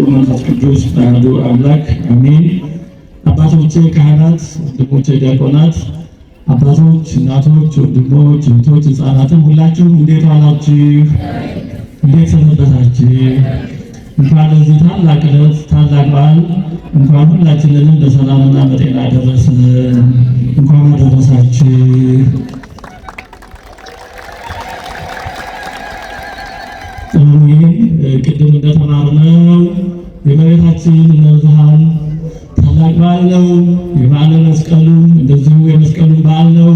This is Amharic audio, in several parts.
መንፈስ ቅዱስ አሐዱ አምላክ አሜን። አባቶቼ ካህናት፣ ወንድሞቼ ዲያቆናት፣ አባቶች፣ እናቶች፣ ወንድሞች፣ እህቶች፣ ሕፃናትም ሁላችሁም እንዴት ዋላችሁ? እንዴት ሰነበታችሁ? እንኳን ለዚህ ታላቅ ዕለት ታላቅ በዓል እንኳን ሁላችንንም በሰላምና በጤና ደረስን። እንኳን አደረሳችሁ። ቅድም እንደተማርነው የእመቤታችን የብርሃን ታላቅ በዓል ነው። የበዓለ መስቀሉ እንደዚሁ የመስቀሉን በዓል ነው።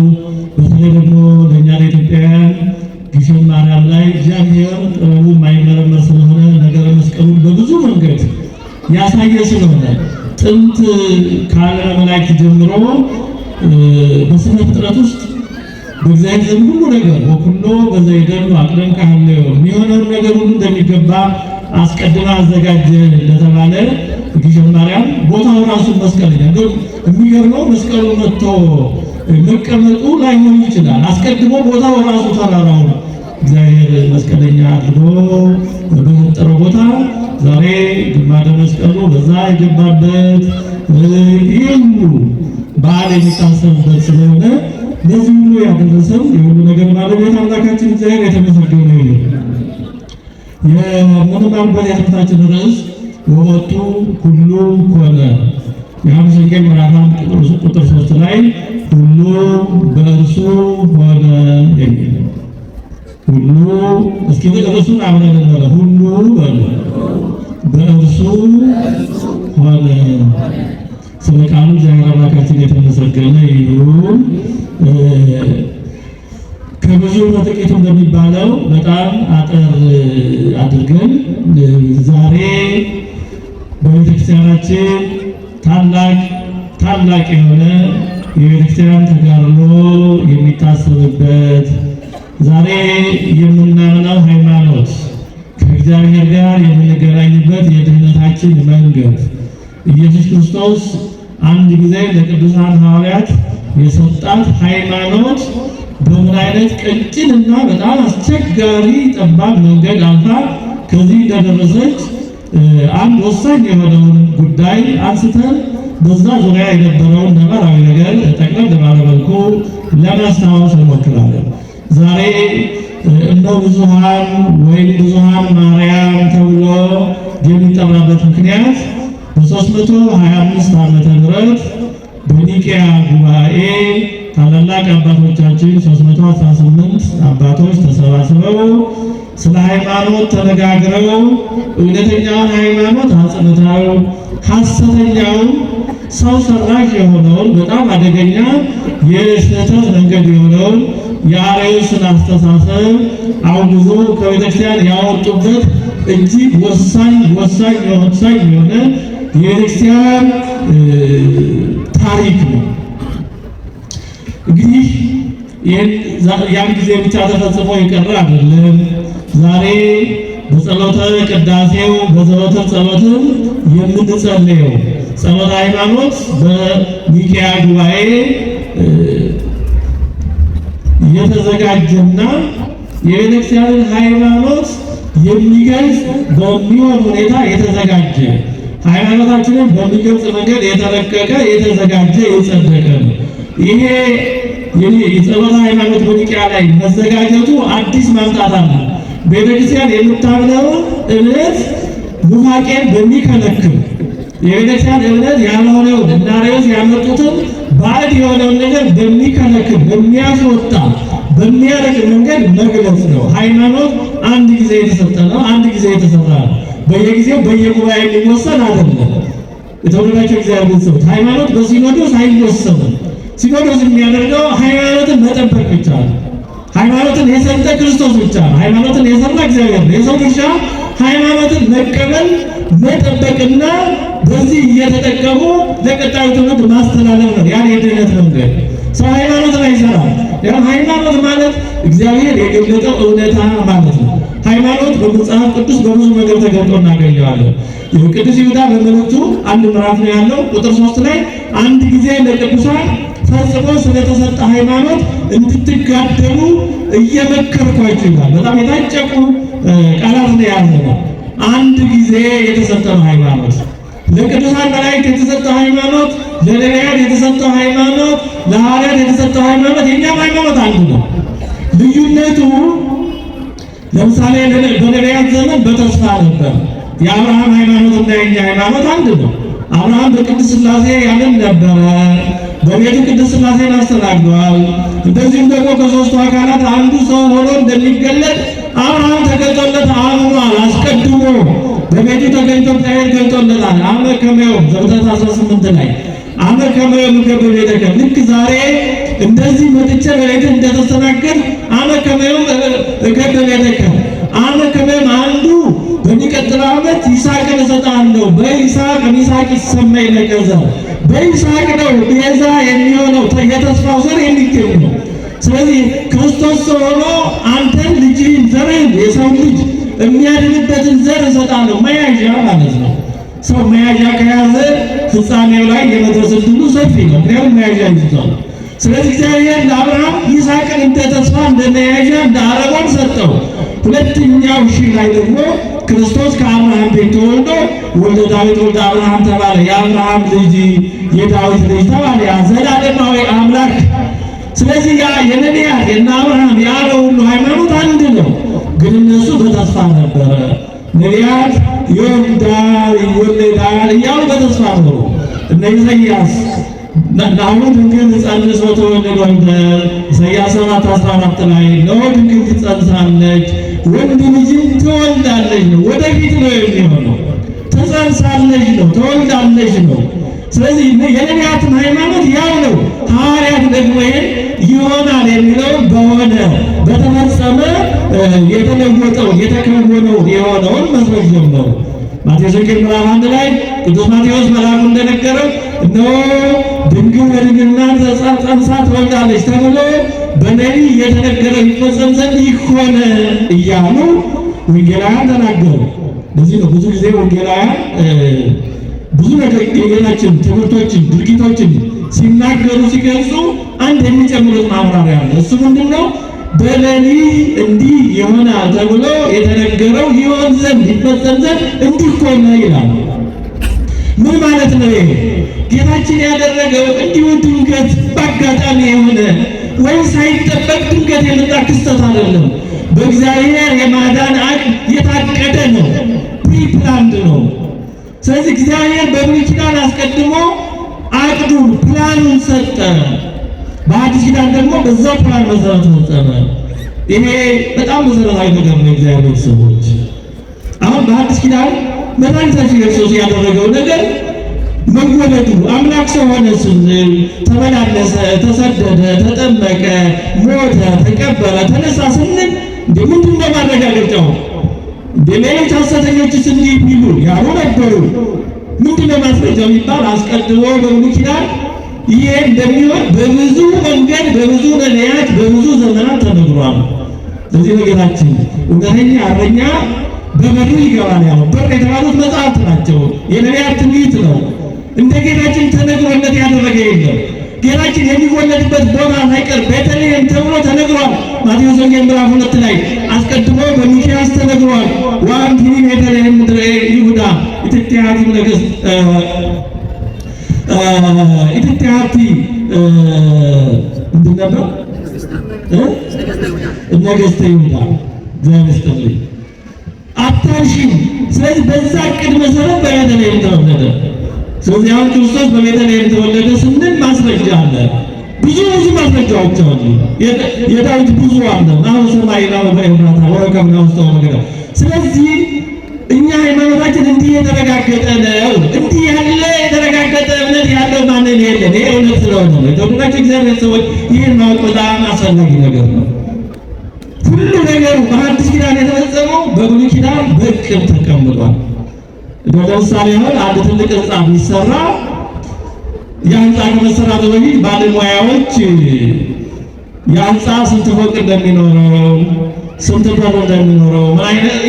በተለይ ደግሞ ለእኛ ለኢትዮጵያውያን ግሸን ማርያም ላይ እግዚአብሔር ጥበቡ የማይመረመር ስለሆነ ነገረ መስቀሉን በብዙ መንገድ ያሳየ ስለሆነ ጥንት ከዓለመ መላእክት ጀምሮ በስነ ፍጥረት ውስጥ በእግዚአብሔር ዘንድ ሁሉ ነገር ወኩሎ በዘይደሉ አቅደም ካለው የሚሆነውን ነገር ሁሉ እንደሚገባ አስቀድማ አዘጋጀ እንደተባለ ግሸን ማርያም ቦታው ራሱ መስቀለኛ እንደው የሚገርመው መስቀሉ መጥቶ መቀመጡ ላይሆን ይችላል። አስቀድሞ ቦታው ራሱ ተራራው እግዚአብሔር መስቀለኛ አድርጎ በፈጠረው ቦታ ዛሬ ግማደ መስቀሉ በዛ የገባበት ይህ ሁሉ በዓል የሚታሰብበት ስለሆነ ለዚህ ሁሉ ያደረሰው የሁሉ ነገር ባለቤት አምላካችን እግዚአብሔር የተመሰገነ ይሁን። የምንማርበት የትምህርታችን ርዕስ ወወቱ ሁሉ ኮነ። ዮሐንስ ወንጌል ምዕራፍ 1 ቁጥር 3 ላይ ሁሉ በእርሱ ሆነ የሚል ሁሉ። እስኪ ርዕሱን አብረን እንበለው። ሁሉ በእርሱ ሆነ። ስለ ቃሉ እግዚአብሔር አምላካችን የተመሰገነ ይሁን። ከብዙ በጥቂቱ እንደሚባለው በጣም አጠር አድርገን ዛሬ በቤተክርስቲያናችን ታላቅ የሆነ የቤተክርስቲያን ተጋድሎ የሚታሰብበት ዛሬ የምናምነው ሃይማኖት ከእግዚአብሔር ጋር የምንገናኝበት የድህነታችን መንገድ ኢየሱስ ክርስቶስ አንድ ጊዜ ለቅዱሳን ሐዋርያት የሰጣት ሃይማኖት በምን አይነት ቀጭንና በጣም አስቸጋሪ ጠባብ መንገድ አልፋ ከዚህ እንደደረሰች አንድ ወሳኝ የሆነውን ጉዳይ አንስተን በዛ ዙሪያ የነበረውን ነባራዊ ነገር ጠቅለል ባለ መልኩ ለማስታወስ እንሞክራለን። ዛሬ እንደ ብዙሃን ወይም ብዙሃን ማርያም ተብሎ የሚጠራበት ምክንያት በ325 ዓመተ ምህረት በኒቅያ ጉባኤ ታላላቅ አባቶቻችን 318 አባቶች ተሰባስበው ስለ ሃይማኖት ተነጋግረው እውነተኛውን ሃይማኖት አጽንተው ሐሰተኛውን ሰው ሰራሽ የሆነውን በጣም አደገኛ የስህተት መንገድ የሆነውን የአርዮስን አስተሳሰብ አውግዞ ከቤተክርስቲያን ያወጡበት እጅግ ወሳኝ የሆነ የቤተክርስቲያን ታሪክ ነው። እንግዲህ ያን ጊዜ ብቻ ተፈጽሞ የቀረ አይደለም። ዛሬ በጸሎተ ቅዳሴው በዘወትር ጸሎትም የምንጸልየው ጸሎተ ሃይማኖት በኒቅያ ጉባኤ የተዘጋጀና የቤተክርስቲያንን ሃይማኖት የሚገልጽ በሚሆን ሁኔታ የተዘጋጀ ሃይማኖታችንን በሚገልጽ መንገድ የተረቀቀ የተዘጋጀ የጸደቀ ነው። ይሄ የጸሎተ ሃይማኖት በኒቅያ ላይ መዘጋጀቱ አዲስ ማምጣት አለ። ቤተክርስቲያን የምታምነው እምነት ኑፋቄን በሚከለክል የቤተክርስቲያን እምነት ያልሆነውን እና አርዮስ ያመጡትን ባዕድ የሆነውን ነገር በሚከለክል በሚያስወጣ በሚያረቅ መንገድ መግለጽ ነው። ሃይማኖት አንድ ጊዜ የተሰጠ ነው። አንድ ጊዜ የተሰራ ነው። በየጊዜው በየጉባኤ የሚወሰን አይደለም። የተወደዳቸው እግዚአብሔር ቤተሰቦች ሃይማኖት በሲኖዶስ አይወሰንም። ሲኖዶስ የሚያደርገው ሃይማኖትን መጠበቅ ብቻ ነው። ሃይማኖትን የሰጠ ክርስቶስ ብቻ ነው። ሃይማኖትን የሰራ እግዚአብሔር ነው። የሰው ድርሻ ሃይማኖትን መቀበል መጠበቅና በዚህ እየተጠቀሙ ለቀጣዩ ትውልድ ማስተላለፍ ነው። ያን የድህነት መንገድ ሰው ሃይማኖትን አይሰራም። ያን ሃይማኖት ማለት እግዚአብሔር የገለጠው እውነታ ማለት ነው። ሃይማኖት በመጽሐፍ ቅዱስ በብዙ መንገድ ተገልጦ እናገኘዋለን። ቅዱስ ይሁዳ በመልእክቱ አንድ ምዕራፍ ነው ያለው ቁጥር 3 ላይ አንድ ጊዜ ለቅዱሳን ፈጽሞ ስለተሰጠ ሃይማኖት እንድትጋደሉ እየመከርኳችሁ ይላል። በጣም የታጨቁ ቃላት ነው ያለው። አንድ ጊዜ የተሰጠ ሃይማኖት። ለቅዱሳን መላእክት የተሰጠ ሃይማኖት፣ ለነቢያት የተሰጠ ሃይማኖት፣ ለሐዋርያት የተሰጠ ሃይማኖት፣ የኛም ሃይማኖት አንድ ነው። ልዩነቱ ለምሳሌ በነቢያት ዘመን በተስፋ ነበር። የአብርሃም ሃይማኖትና የኛ ሃይማኖት አንድ ነው። አብርሃም በቅድስት ሥላሴ ያምን ነበረ። በቤቱ ቅድስት ሥላሴን አስተናግዷል። እንደዚሁም ደግሞ ከሦስቱ አካላት አንዱ ሰው ሆኖ እንደሚገለጥ አብርሃም ተገልጦለት አምኗል። አስቀድሞ በቤቱ ተገኝቶ እግዚአብሔር ገልጦለታል። አመ ከመዮ ዘፍጥረት 18 ላይ አመ ከመዮ ምገብ ቤተከ ልክ ዛሬ እንደዚህ መጥቼ በቤትህ እንደተስተናገድ አመ ከመዮ እገብ ቤተከ አመ ከመዮ አንዱ በሚቀጥለው ዓመት ይስሐቅን እሰጥሃለሁ። በይስሐቅ ይስሐቅ ይሰመይ ለከ ዘር በይስሐቅ ነው ቤዛ የሚሆነው የተስፋው ዘር የሚገኝ ነው። ስለዚህ ክርስቶስ ሆኖ አንተን ልጅህን ዘርህን የሰው ልጅ የሚያድንበትን ዘር እሰጣለሁ። መያዣ ማለት ነው። ሰው መያዣ ከያዘ ፍጻሜው ላይ የመድረስ ዕድሉ ሰፊ ነው። ምክንያቱም መያዣ ይዟል። ስለዚህ እግዚአብሔር ለአብርሃም ይስሐቅን እንደ ተስፋ እንደ መያዣ እንደ አረቦን ሰጠው። ሁለተኛው ሺህ ላይ ደግሞ ክርስቶስ ከአብርሃም ቤት ተወልዶ ወልደ ዳዊት ወልደ አብርሃም ተባለ። የአብርሃም ልጅ የዳዊት ልጅ ተባለ። ያ ዘላለማዊ አምላክ። ስለዚህ ያ የነቢያት የእነ አብርሃም ያለው ሁሉ ሃይማኖት አንድ ነው፣ ግን እነሱ በተስፋ ነበረ። ነቢያት ይወልዳል ይወለዳል እያሉ በተስፋ ነበሩ። እነ ኢሳይያስ ናሁ ድንግል ትጸንስ ወትወልድ ወልደ ኢሳይያስ 7:14 ላይ ነው ድንግል ትጸንሳለች ወንድ ልጅም ትወልዳለች ነው። ወደፊት ነው የሚሆነው። ትጸንሳለች ነው፣ ትወልዳለች ነው። ስለዚህ የነቢያትን ሃይማኖት ያው ነው። ሐዋርያት ደግሞ ይሄን ይሆናል የሚለው በሆነ በተፈጸመ የተለወጠው የተከወነው የሆነውን መስበክ ጀመሩ። ማቴዎስ ወንጌል ምዕራፍ 1 ላይ ቅዱስ ማቴዎስ መልአኩ እንደነገረው እነሆ ድንግል በድንግልና ጸንሳ ትወልዳለች ተብሎ በነቢይ የተነገረው ይፈጸም ዘንድ ይሆነ እያሉ ወንጌላውያን ተናገሩ። ለዚህ ነው ብዙ ጊዜ ወንጌላውያን ብዙ ነገር የጌታችን ትምህርቶችን ድርጊቶችን ሲናገሩ ሲገልጹ አንድ የሚጨምሩት ማብራሪያ አለ። እሱ ምንድነው? በነቢይ እንዲህ ይሆናል ተብሎ የተነገረው ይሆን ዘንድ ይፈጸም ዘንድ እንዲህ ሆነ ይላል። ምን ማለት ነው? ይሄ ጌታችን ያደረገው እንዲሁ ድንገት በአጋጣሚ የሆነ ወይም ሳይጠበቅ ድንገት የመጣ ክስተት አይደለም። በእግዚአብሔር የማዳን አቅም የታቀደ ነው፣ ፕሪፕላንድ ነው። ስለዚህ እግዚአብሔር በብሉይ ኪዳን አስቀድሞ አቅዱን ፕላኑን ሰጠ። በአዲስ ኪዳን ደግሞ በዛው ፕላን መሰረት ፈጸመ። ይሄ በጣም መሰረታዊ ነገር ነው። እግዚአብሔር ሰዎች አሁን በአዲስ ኪዳን መድኃኒታችን ክርስቶስ ያደረገው ነገር መወለዱ አምላክ ሰው ሆነ ስንል ተመላለሰ፣ ተሰደደ፣ ተጠመቀ፣ ሞተ፣ ተቀበረ፣ ተነሳ ስንል ምንድን ነው ማረጋገጫው? ሌሎች ሐሰተኞችስ እንዲህ ቢሉ ያሉ ነበሩ። ምንድን ነው ማስረጃው የሚባል አስቀድሞ በብሉይ ኪዳን ይሄ እንደሚሆን በብዙ መንገድ በብዙ ነቢያት በብዙ ዘመናት ተነግሯል። ለዚህ ነገራችን እውነተኛ እረኛ በበሩ ይገባል ያለው በር የተባሉት መጽሐፍት ናቸው። የነቢያት ትንቢት ነው። እንደ ጌታችን ተነግሮለት ያደረገ የለም። ጌታችን የሚወለድበት ቦታ ሳይቀር ቤተልሔም ተብሎ ተነግሯል። ማቴዎስ ወንጌል ምዕራፍ 2 ላይ አስቀድሞ በሚክያስ ተነግሯል። ወአንትኒ ቤተልሔም ምድረ ይሁዳ ኢትትያቲ ነገሥት ኢትትያቲ ምንድን ነበር? ነገሥተ ይሁዳ እግዚአብሔር ይስጥልኝ አታንሺም። ስለዚህ በዛ ዕቅድ መሰረት በቤተልሔም ተወለደ። ስለዚህ አሁን ክርስቶስ በቤተልሔም ተወለደ ስንል ማስረጃ አለ። ብዙ ማስረጃዎች አሉ። የዳዊት ብዙ አለ። አሁን ሰማይና በእምራታ ወረከብና ውስጥ ወገዳ። ስለዚህ እኛ ሃይማኖታችን እንዲህ የተረጋገጠ ነው። እንዲህ ያለ የተረጋገጠ እምነት ያለው ማንም የለም። ይሄ እውነት ስለሆነ ነው። የተወደዳችሁ እግዚአብሔር ሰዎች ይህን ማወቅ በጣም አስፈላጊ ነገር ነው። ሁሉ ነገሩ በአዲስ ኪዳን የተፈጸመው በብሉይ ኪዳን በዕቅድ ተቀምጧል። ለምሳሌ አሁን አንድ ትልቅ ህንፃ ቢሰራ የህንፃ ከመሰራቱ በፊት ባለሙያዎች የህንፃ ስንት ፎቅ እንደሚኖረው ስንት በር እንደሚኖረው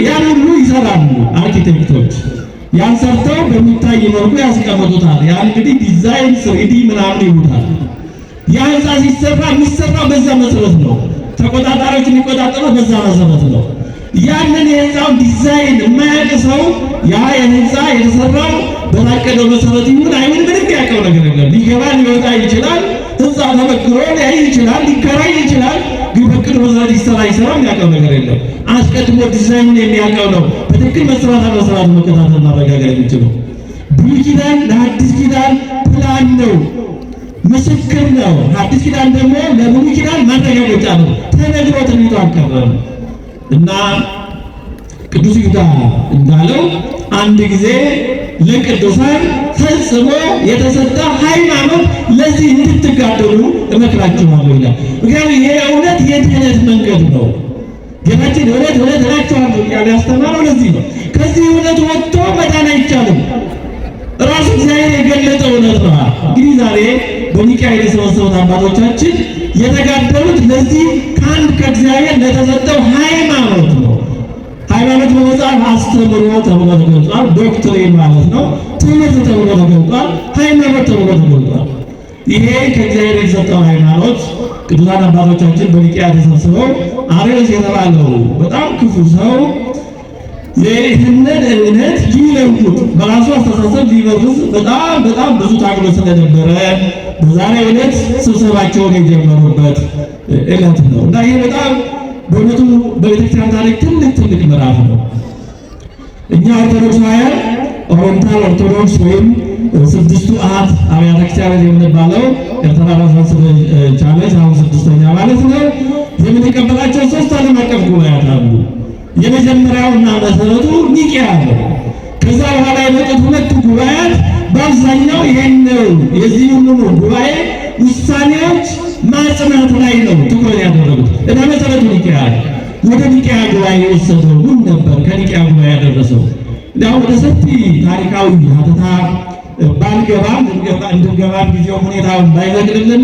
ያን ሁሉ ይሰራሉ። አርኪቴክቶች ያን ሰርተው በሚታይ መልኩ ያስቀምጡታል። ያ እንግዲህ ዲዛይን ስሪዲ ምናምን ይሉታል። ያ ህንፃ ሲሰራ የሚሰራው በዛ መሰረት ነው። ተቆጣጣሪዎች የሚቆጣጠሩት በዛ መሰረት ነው። ያንን የህንፃውን ዲዛይን የማያውቅ ሰው ያ የህንፃ የተሰራው በታቀደው መሰረት ይሁን አይሁን ምንም ያውቀው ነገር የለም። ሊገባ ሊወጣ ይችላል። ህንፃ ተበክሮ ሊያይ ይችላል። ሊከራይ ይችላል። ግን በቅድ መሰረት ይሰራ የሚያውቀው ነገር የለም። አስቀድሞ ዲዛይኑን የሚያውቀው ነው በትክክል መስራት መከታተል ማረጋገጥ የሚችለው። ብሉይ ኪዳን ለአዲስ ኪዳን ፕላን ነው፣ ምስክር ነው። አዲስ ኪዳን ደግሞ ለብሉይ ኪዳን ማረጋገጫ ነው። ተነግሮ ትንቢቱ አልቀረም እና ቅዱስ ይሁዳ እንዳለው አንድ ጊዜ ለቅዱሳን ፈጽሞ የተሰጠ ሃይማኖት ለዚህ እንድትጋደሉ እመክራችኋለሁ ይላል። ምክንያቱም ይሄ እውነት የድህነት መንገድ ነው። ጌታችን እውነት እላችኋለሁ እያለ ያስተማረው ለዚህ ነው። ከዚህ እውነት ወጥቶ መዳን አይቻልም። ራሱ እግዚአብሔር የገለጠው እውነት ነው። እንግዲህ ዛሬ በኒቅያ የተሰበሰቡት አባቶቻችን የተጋደሉት ለዚህ ከአንድ ከእግዚአብሔር ለተሰጠው ሃይማኖት ነው። ሃይማኖት በመጽሐፍ አስተምሮ ተብሎ ተገልጿል። ዶክትሪን ማለት ነው። ትምህርት ተብሎ ተገልጿል። ሃይማኖት ተብሎ ተገልጿል። ይሄ ከእግዚአብሔር የተሰጠው ሃይማኖት ቅዱሳን አባቶቻችን በኒቅያ ተሰብስበው አርዮስ የተባለው በጣም ክፉ ሰው ይህንን እምነት ሊለውጥ በራሱ አስተሳሰብ ሊበርዝ በጣም ብዙ ታግሎ ስለነበረ በዛሬው ዕለት ስብሰባቸውን የጀመሩበት ዕለት ነው እና ይህ በጣም በእውነቱ በቤተክርስቲያን ታሪክ ትልቅ ምዕራፍ ነው። እኛ ኦርቶዶክሳውያን ኦሪየንታል ኦርቶዶክስ ወይም ስድስቱ አሃት አብያተ ክርስቲያናት የምንባለው ኤርትራ ራሷን ስለቻለች አሁን ስድስተኛ ማለት ነው የምንቀበላቸው ሶስት ዓለም አቀፍ ጉባኤያት አሉ። የመጀመሪያውና መሰረቱ ኒቅያ ነው። ከዛ በኋላ የመጡት ሁለቱ ጉባኤያት በአብዛኛው ይሄን የዚህ ሁሉ ጉባኤ ውሳኔዎች ማጽናት ላይ ነው ትኩረት ያደረጉት እና መሰረቱ ኒቅያ ነው። ወደ ኒቅያ ጉባኤ የወሰደው ምን ነበር? ከኒቅያ ጉባኤ ያደረሰው ያው ወደ ሰፊ ታሪካዊ ሀተታ ባልገባም እንድንገባ ጊዜው ሁኔታውን ባይፈቅድልን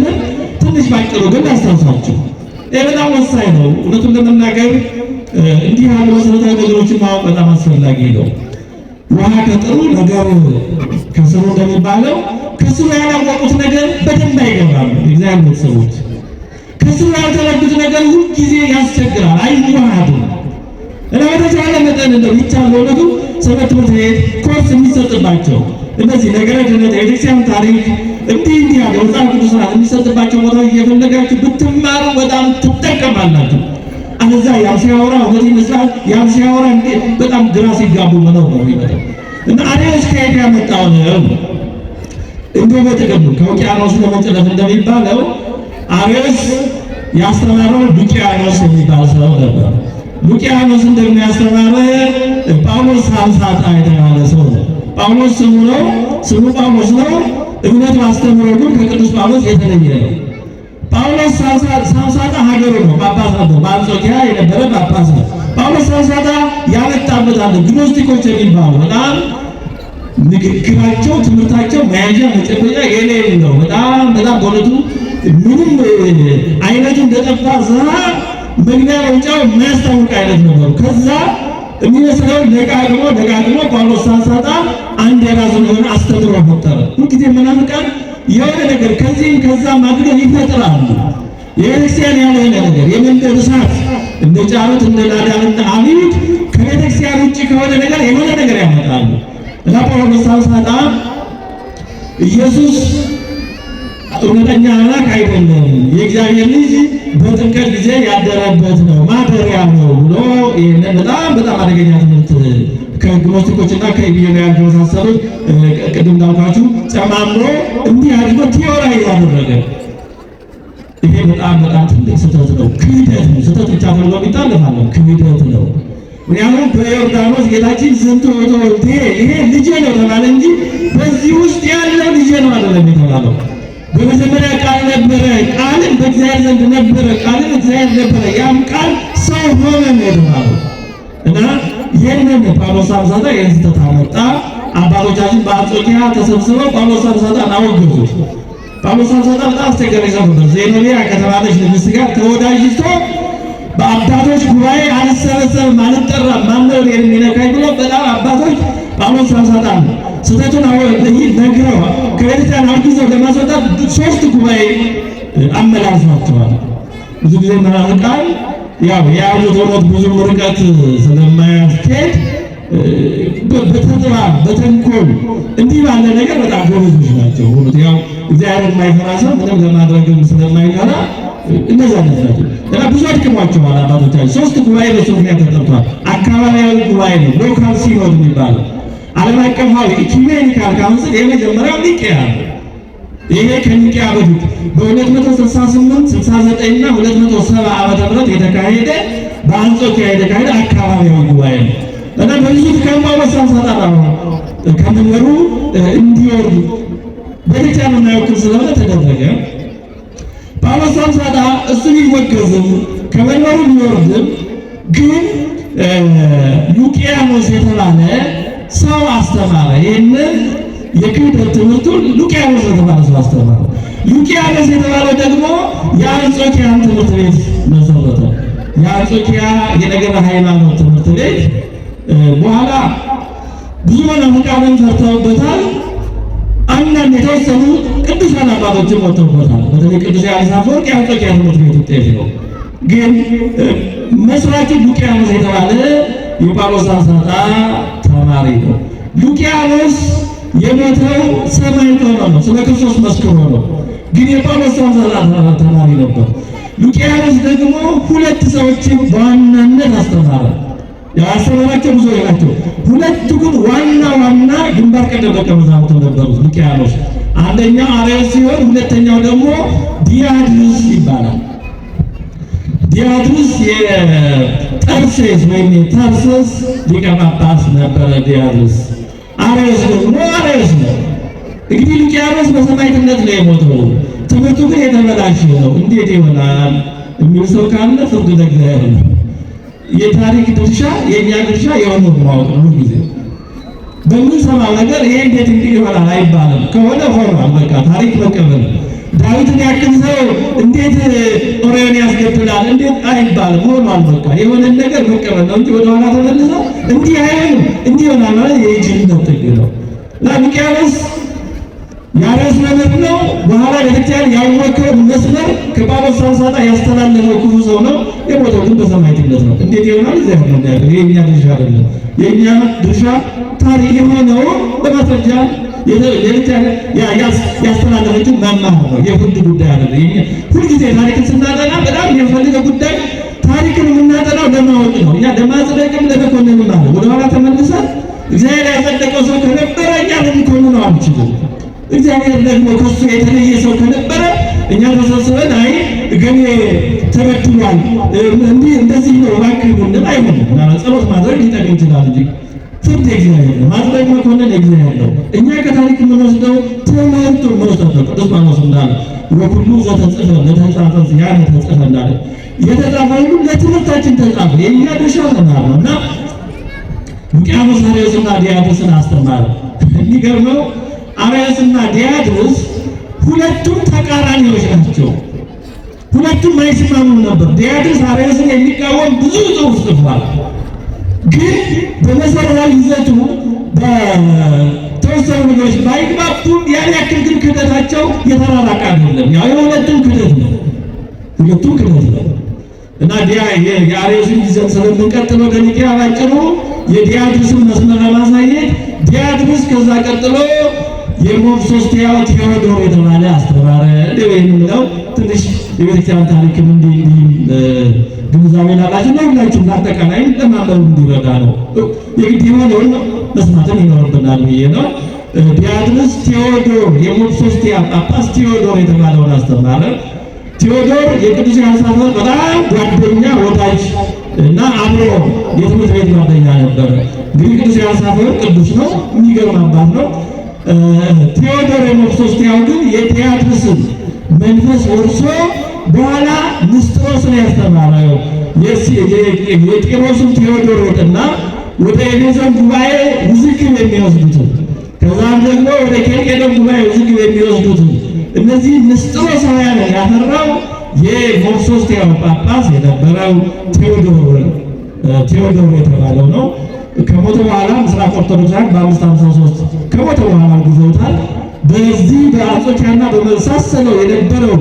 ትንሽ ባጭሩ ግን ላስታውሳችሁ። ይህ በጣም ወሳኝ ነው። እውነቱን ለመናገር እንዲህ ያሉ መሰረታዊ ነገሮችን ማወቅ በጣም አስፈላጊ ነው። ውሃ ከጥሩ ነገር ከስሩ እንደሚባለው ከስሩ ያላወቁት ነገር በደንብ አይገባም። የእግዚአብሔር ሰዎች ከስሩ ያልተረዱት ነገር ሁልጊዜ ያስቸግራል፣ አይዋሃድም። እና በተቻለ መጠን እንደው ይቻላል እውነቱ ሰንበት ትምህርት ቤት ኮርስ የሚሰጥባቸው እነዚህ ነገረ ድነት የቤተክርስቲያን ታሪክ እንዲህ ያለ መጽሐፍ ቅዱስ ስርዓት የሚሰጥባቸው ቦታዎች እየፈለጋችሁ ብትማሩ በጣም ትጠቀማላችሁ። አለዛ ያው ሲያወራ እውነት ይመስላል፣ ያው ሲያወራ በጣም ግራ ሲጋቡ መኖር ነው የሚመጣው። እና አርዮስ ከየት ያመጣው ነው? እንደው በጥቅሉ ከውቅያኖስ ለመጨለፍ እንደሚባለው አርዮስ ያስተማረው ሉቂያኖስ የሚባል ሰው ነበር። ሉቂያኖስ እንደሚያስተማረ ጳውሎስ ሳምሳጣ የተባለ ሰው ነው። ጳውሎስ ስሙ ነው፣ ስሙ ጳውሎስ ነው። እምነቱ አስተምሮ ግን ከቅዱስ ጳውሎስ የተለየ ነው። ጳውሎስ ሳምሳጣ ሀገሩ ነው፣ ጳጳስ ነው። በአንጾኪያ የነበረ ጳጳስ ነው። ጳውሎስ ሳምሳጣ ያመጣበት አለ ግኖስቲኮች የሚባሉ በጣም ንግግራቸው፣ ትምህርታቸው መያዣ መጨበጫ የሌለው በጣም በእውነቱ ምንም አይነቱ እንደጠፋ ዛ መግቢያ መውጫው የማያስታውቅ አይነት ነበሩ። ከዛ የሚመስለው ደጋግሞ ጳውሎስ ሳምሳጣ አንድ የራሱን የሆነ አስተምሮ ፈጠረ። ሁልጊዜ መናፍቃን የሆነ ነገር ከዚህም ከዛም አድርገው ይፈጥራሉ። የቤተክርስቲያን ያልሆነ ነገር የመንደር እሳት እንደ ጫሩት እንደ ናዳብ እንደ አብዩድ ከቤተክርስቲያን ውጭ ከሆነ ነገር የሆነ ነገር ያመጣሉ። እና ጳውሎስ ሳምሳጣ ኢየሱስ እውነተኛ አምላክ አይደለም፣ የእግዚአብሔር ልጅ በጥምቀት ጊዜ ያደረበት ነው፣ ማደሪያ ነው ብሎ ይህንን በጣም አደገኛ ትምህርት ከግኖስቲኮችና ከኢቢዮናውያን ከመሳሰሉት ቅድም እንዳልኳችሁ ጨማምሮ እንዲህ አድርጎ ቲዮራይዝ አደረገ። ይሄ በጣም ትልቅ ስህተት ነው፣ ክህደት ነው። ስህተት ብቻ ተብሎ የሚታለፋል፣ ክህደት ነው። ምክንያቱም በዮርዳኖስ ጌታችን ዝንቱ ወልዴ ይሄ ልጄ ነው ተባለ እንጂ በዚህ ውስጥ ያለው ልጄ ነው አይደለም የተባለው። በመጀመሪያ ቃል ነበረ፣ ቃልም በእግዚአብሔር ዘንድ ነበረ፣ ቃልም እግዚአብሔር ነበረ፣ ያም ቃል ሰው ሆነ ነው የተባለው። እና ይህንን ጳውሎስ ሳምሳጣ ይህን ስህተት አመጣ። አባቶቻችን በአንጾኪያ ተሰብስበው ጳውሎስ ሳምሳጣን አወገዙት። ጳውሎስ ሳምሳጣ በጣም አስቸጋሪ ሰው ነበር። ዜኖቢያ ከተባለች ንግሥት ጋር ተወዳጅቶ በአባቶች ጉባኤ አልሰበሰብም አልጠራም ማነው የሚነካኝ ብሎ በጣም አባቶች ጳውሎስ ሳምሳጣን ስህተቱን ነግረው ከቤተክርስቲያን አርግዘው ለማስወጣት 3 ጉባኤ አመላልሷቸዋል። ብዙ ጊዜ መናፍቃን ያው የያዙት ወሮት ብዙ ርቀት ስለማያስኬድ በተጥራ በተንኮል እንዲህ ባለ ነገር በጣም ጎበዞች ናቸው። ሁሉት ያው እግዚአብሔር የማይፈራ ሰው ምንም ለማድረግም ስለማይፈራ እንደዛ ናቸው እና ብዙ አድክሟቸዋል አባቶቻችን። 3 ጉባኤ በሱ ምክንያት ተጠርቷል። አካባቢያዊ ጉባኤ ነው፣ ሎካል ሲኖድ የሚባለው። ዓለም አቀፋዊ ኢኩሜኒካል ካውንስል የመጀመሪያው ኒቄያ ነው። ይሄ ከኒቄያ በፊት በ268 69 እና 270 ዓመተ ምህረት የተካሄደ በአንጾኪያ የተካሄደ አካባቢያዊ ጉባኤ ነው እና በብዙ ከማወሳ ሰጣራ ከመንበሩ እንዲወርዱ በተቻለ ማይወክል ስለሆነ ተደረገ። ጳውሎስ ሳዳ እሱ ሊወገዝም ከመንበሩ ሊወርድም ግን ሉቂያኖስ የተባለ ሰው አስተማረ። ይህንን የክህደት ትምህርቱን ሉቂያኖስ የተባለ ሰው አስተማረ። ሉቂያኖስ የተባለ ደግሞ የአንጾኪያን ትምህርት ቤት መሰረተ። የአንጾኪያ የነገረ ሃይማኖት ትምህርት ቤት በኋላ ብዙ መናፍቃንን ፈርተውበታል። አንዳንድ የተወሰኑ ቅዱሳን አባቶችን ወጥተውበታል። በተለይ ቅዱስ ዮሐንስ አፈወርቅ የአንጾኪያ ትምህርት ቤት ውጤት ነው። ግን መስራቹ ሉቂያኖስ የተባለ የጳውሎስ ሳዳ ተማሪ ነው። ሉቂያኖስ የሞተው ሰማዕት ሆኖ ነው፣ ስለ ክርስቶስ መስክሮ ነው። ግን የጳውሎስ ሳዳ ተማሪ ነበር። ሉቂያኖስ ደግሞ 2 ሰዎችን በዋናነት አስተማረ። ያስተማራቸው ብዙ ናቸው። 2 ግን ዋና ግንባር ቀደም ደቀ መዛሙርት ነበሩት ሉቂያኖስ። አንደኛው አርዮስ ሲሆን ሁለተኛው ደግሞ ዲያድርስ ይባላል። ዲያድርስ የጠርሴስ ወይም የታርሰስ ሊቀ ጳጳስ ነበረ ዲያድርስ። አርዮስ ደግሞ አርዮስ ነው። እንግዲህ ሉቂያኖስ በሰማዕትነት ነው የሞተው። ትምህርቱ ግን የተበላሸ ነው። እንዴት ይሆናል የሚል ሰው ካለ ፍርድ ለእግዚአብሔር ነው። የታሪክ ድርሻ የኛ ድርሻ የሆነው ማወቅ ነው። ጊዜ በምንሰማው ነገር ይሄ እንዴት እንዲህ ይሆናል አይባልም። ከሆነ ሆኗል፣ በቃ ታሪክ መቀበል። ዳዊትን ያክል ሰው እንዴት ኦሪዮን ያስገድላል እንዴት አይባልም። ሆኗል፣ በቃ የሆነ ነገር መቀበል ነው እንጂ ወደ ኋላ ተመልሰው እንዲህ አይሆንም እንዲህ ይሆናል ማለት የጅልነት ጥግ ነው። ሉቂያኖስ የአርዮስ መምህር ነው። በኋላ ቤተክርስቲያን ያወቀውን መስመር ከጳውሎስ ሳዳ ያስተላለፈው ክፉ ሰው ነው። የሞተው ግን በሰማዕትነት ነው። እንዴት ይሆናል? እግዚአብሔር ነው የሚያውቀው። የእኛ ድርሻ አይደለም። የእኛ ድርሻ ታሪክ የሆነው በማስረጃ ያስተላለፈችው መማር ነው። የፍርድ ጉዳይ አይደለም። ሁልጊዜ ታሪክን ስናጠና በጣም የሚያስፈልገው ጉዳይ ታሪክን የምናጠናው ለማወቅ ነው። እኛ ለማጽደቅም ለመኮንንም ማለት ወደኋላ ተመልሰን እግዚአብሔር ያጸደቀው ሰው ከነበረ እኛ ልንኮንነው አንችልም። እግዚአብሔር ደግሞ ከሱ የተለየ ሰው ከነበረ እኛ ተሰብስበን አይ እገሌ ተበድሏል እንዲህ እንደዚህ ነው እባክህ ብንል አይሆንም። ጸሎት ማድረግ ሊጠቅም ይችላል እንጂ ፍርድ እግዚአብሔር ነው። ማድረግ መኮንን እግዚአብሔር ነው። እኛ ከታሪክ የምንወስደው ትምህርቱን መውሰድ ነው። ቅዱስ ጳውሎስ እንዳለ ወኩሉ ዘተጽፈ ለተጻፈ ያነ ተጽፈ እንዳለ የተጻፈ ሁሉ ለትምህርታችን ተጻፈ። የእኛ ድርሻ መማር ነው እና ሉቂያኖስ አርዮስና ዲያድርስን አስተማረ። የሚገርመው አርዮስና ዲያድርስ ሁለቱም ተቃራኒዎች ናቸው። ሁለቱም አይስማሙ ነበር። ዲያድርስ አርዮስን የሚቃወም ብዙ ጽሑፍ ጽፏል። ግን በመሰረታዊ ይዘቱ በተወሰኑ ነገሮች ባይግባቡም ያን ያክል ግን ክህደታቸው የተራራቀ አይደለም። ያው የሁለቱም ክህደት ነው። ሁለቱም ክህደት ነው እና የአርዮስን ይዘት ስለምንቀጥል ወደ ኒቄያ ባጭሩ የዲያድርስን መስመር ለማሳየት ዲያድርስ ከዛ ቀጥሎ የሞክሶስቲያው ቴዎዶር የተባለ አስተማረ። ነው ትንሽ የቤተክርስቲያን ታሪክም እንዲህ ግንዛቤ ላላችሁ ነው። ሁላችሁም አጠቃላይ ለማንበብ እንዲረዳ ነው። የግድ የሆነውን መስማትን ይኖርብናል ብዬ ነው። ዲያድርስ ቴዎዶር የሞክሶስቲያ ጳጳስ ቴዎዶር የተባለውን አስተማረ። ቴዎዶር የቅዱስ ዮሐንስ አፈወርቅ በጣም ጓደኛ ወዳጅ እና አብሮ የትምህርት ቤት ጓደኛ ነበረ። እንግዲህ ቅዱስ ዮሐንስ አፈወርቅ ቅዱስ ነው፣ የሚገርም አባት ነው። ቴዎዶር የሞክሶስቲያው ግን የዲያድርስን መንፈስ ወርሶ በኋላ ንስጥሮስን ያስተማረው የጢሮስን ቴዎዶር ወጥና ወደ ኤፌሶን ጉባኤ ውዝግብ የሚወስዱትን ከዛም ደግሞ ወደ ኬልቄዶን ጉባኤ ውዝግብ የሚወስዱትን እነዚህ ንስጥሮሳውያን ያፈራው የሞክሶስቲያው ጳጳስ የነበረው ቴዎዶር የተባለው ነው። ከሞተ በኋላ ምስራቅ ኦርቶዶክሳውያን በ553 ከሞተ በኋላ ጉዞታል። በዚህ በአንጾኪያና በመሳሰለው የነበረው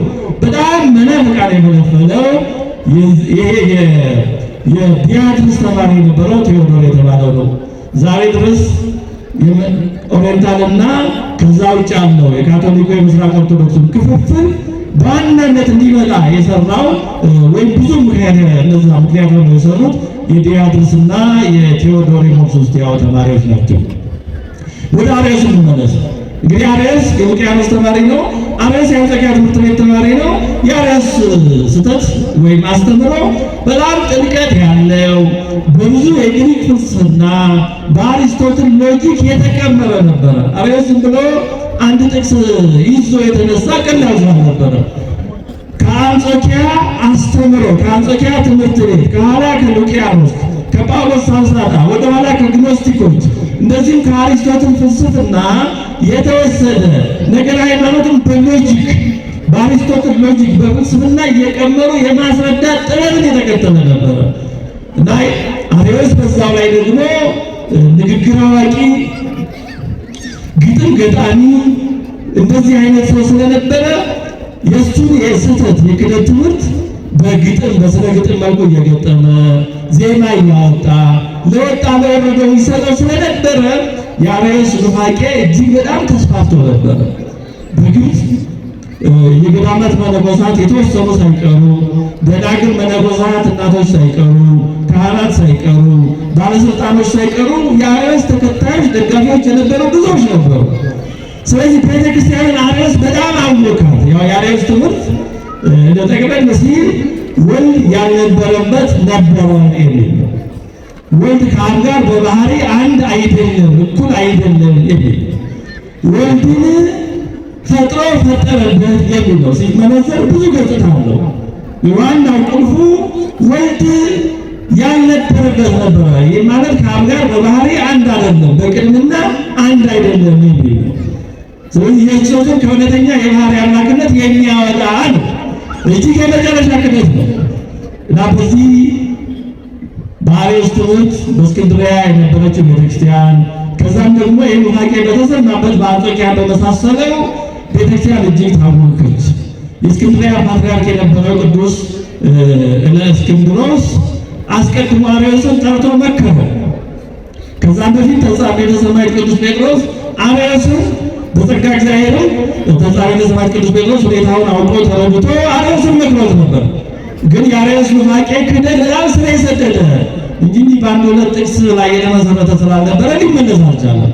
በጣም መናፍቃን የመለፈለው ይሄ የዲያድርስ ተማሪ የነበረው ቴዎዶር የተባለው ነው። ዛሬ ድረስ ኦሪየንታልና ከዛ ውጭ ያለው የካቶሊኩ የምስራቅ ኦርቶዶክስ ክፍፍል በዋናነት እንዲመጣ የሰራው ወይም ብዙ እነዛ ምክንያት ሆነው የሰሩት የዲያድርስና የቴዎዶር ሶስቲያው ተማሪዎች ናቸው። ወደ አርዮስ እንመለስ። እንግዲህ አርዮስ የውቅያኖስ ተማሪ ነው። አርዮስ የአንጾኪያ ትምህርት ቤት ተማሪ ነው። የአርዮስ ስህተት ወይም አስተምሮ በጣም ጥልቀት ያለው በብዙ የግሪክ ፍልስፍና በአሪስቶትል ሎጂክ የተቀመረ ነበረ። አርዮስ ዝም ብሎ አንድ ጥቅስ ይዞ የተነሳ ቀላል ሰው ነበረ። ከአንጾኪያ አስተምሮ ከአንጾኪያ ትምህርት ቤት ከኋላ ከሉቂያኖስ ከጳውሎስ ሳልሳታ ወደ ኋላ ከግኖስቲኮች እንደዚህም ከአሪስቶትል ፍልስፍና የተወሰደ ነገር ሃይማኖትን በሎጂክ በአሪስቶትል ሎጂክ በፍልስፍና እየቀመሩ የማስረዳት ጥበብን የተከተለ ነበረ እና አርዮስ በዛው ላይ ደግሞ ንግግር አዋቂ፣ ግጥም ገጣሚ እንደዚህ አይነት ሰው ስለነበረ የእሱን የስህተት የክደት ትምህርት በግጥም በስነ ግጥም መልኩ እየገጠመ ዜማ እያወጣ ለወጣ ለወረደው ይሰጠው ስለነበረ የአርዮስ ኑፋቄ እጅግ በጣም ተስፋፍቶ ነበረ። በግብፅ የገዳማት መነኮሳት የተወሰኑ ሳይቀሩ፣ ደናግል መነኮሳት እናቶች ሳይቀሩ፣ ካህናት ሳይቀሩ፣ ባለስልጣኖች ሳይቀሩ የአርዮስ ተከታዮች ደጋፊዎች የነበሩ ብዙዎች ነበሩ። ስለዚህ ቤተክርስቲያንን አርዮስ በጣም አወካት። ያው የአርዮስ ትምህርት እንደጠቅለል ሲል ወልድ ያልነበረበት ነበረ የሚል ወልድ ከአብ ጋር በባህሪ አንድ አይደለም፣ እኩል አይደለም የሚል ወልድን ፈጥሮ ፈጠረበት የሚል ነው። ሲመነዘር ብዙ ገጽታ አለው። ዋናው ቁልፉ ወልድ ያልነበረበት ነበረ። ይህ ማለት ከአብ ጋር በባህሪ አንድ አይደለም፣ በቅድምና አንድ አይደለም የሚል ነው። ስለዚህ የክርስቶስን ከእውነተኛ የባህሪ አምላክነት የሚያወጣ ነው። እጅግ የመጨረሻ ክደት ነው እና በዚህ በአርዮስ ትምህርት በእስክንድርያ የነበረችው ቤተክርስቲያን ከዛም ደግሞ ይህ ኑፋቄ በተሰማበት በአንጾኪያ በመሳሰለው ቤተክርስቲያን እጅግ ታወከች። የእስክንድርያ ፓትርያርክ የነበረው ቅዱስ እለእስክንድሮስ አስቀድሞ አርዮስን ጠርቶ መከረ። ከዛም በፊት ተጻሕፈ ሰማዕት ቅዱስ ጴጥሮስ አርዮስን በጸጋ እግዚአብሔርን ተጻሕፈ ሰማዕት ቅዱስ ጴጥሮስ ሁኔታውን አውቆ ተረድቶ አርዮስን መክሮት ነበር። ግን የአርዮስ ኑፋቄ ክህደት በጣም ስር የሰደደ እንጂ በአንድ ሁለት ጥቅስ ላይ የተመሰረተ ስላልነበረ ሊመለስ አልቻለም።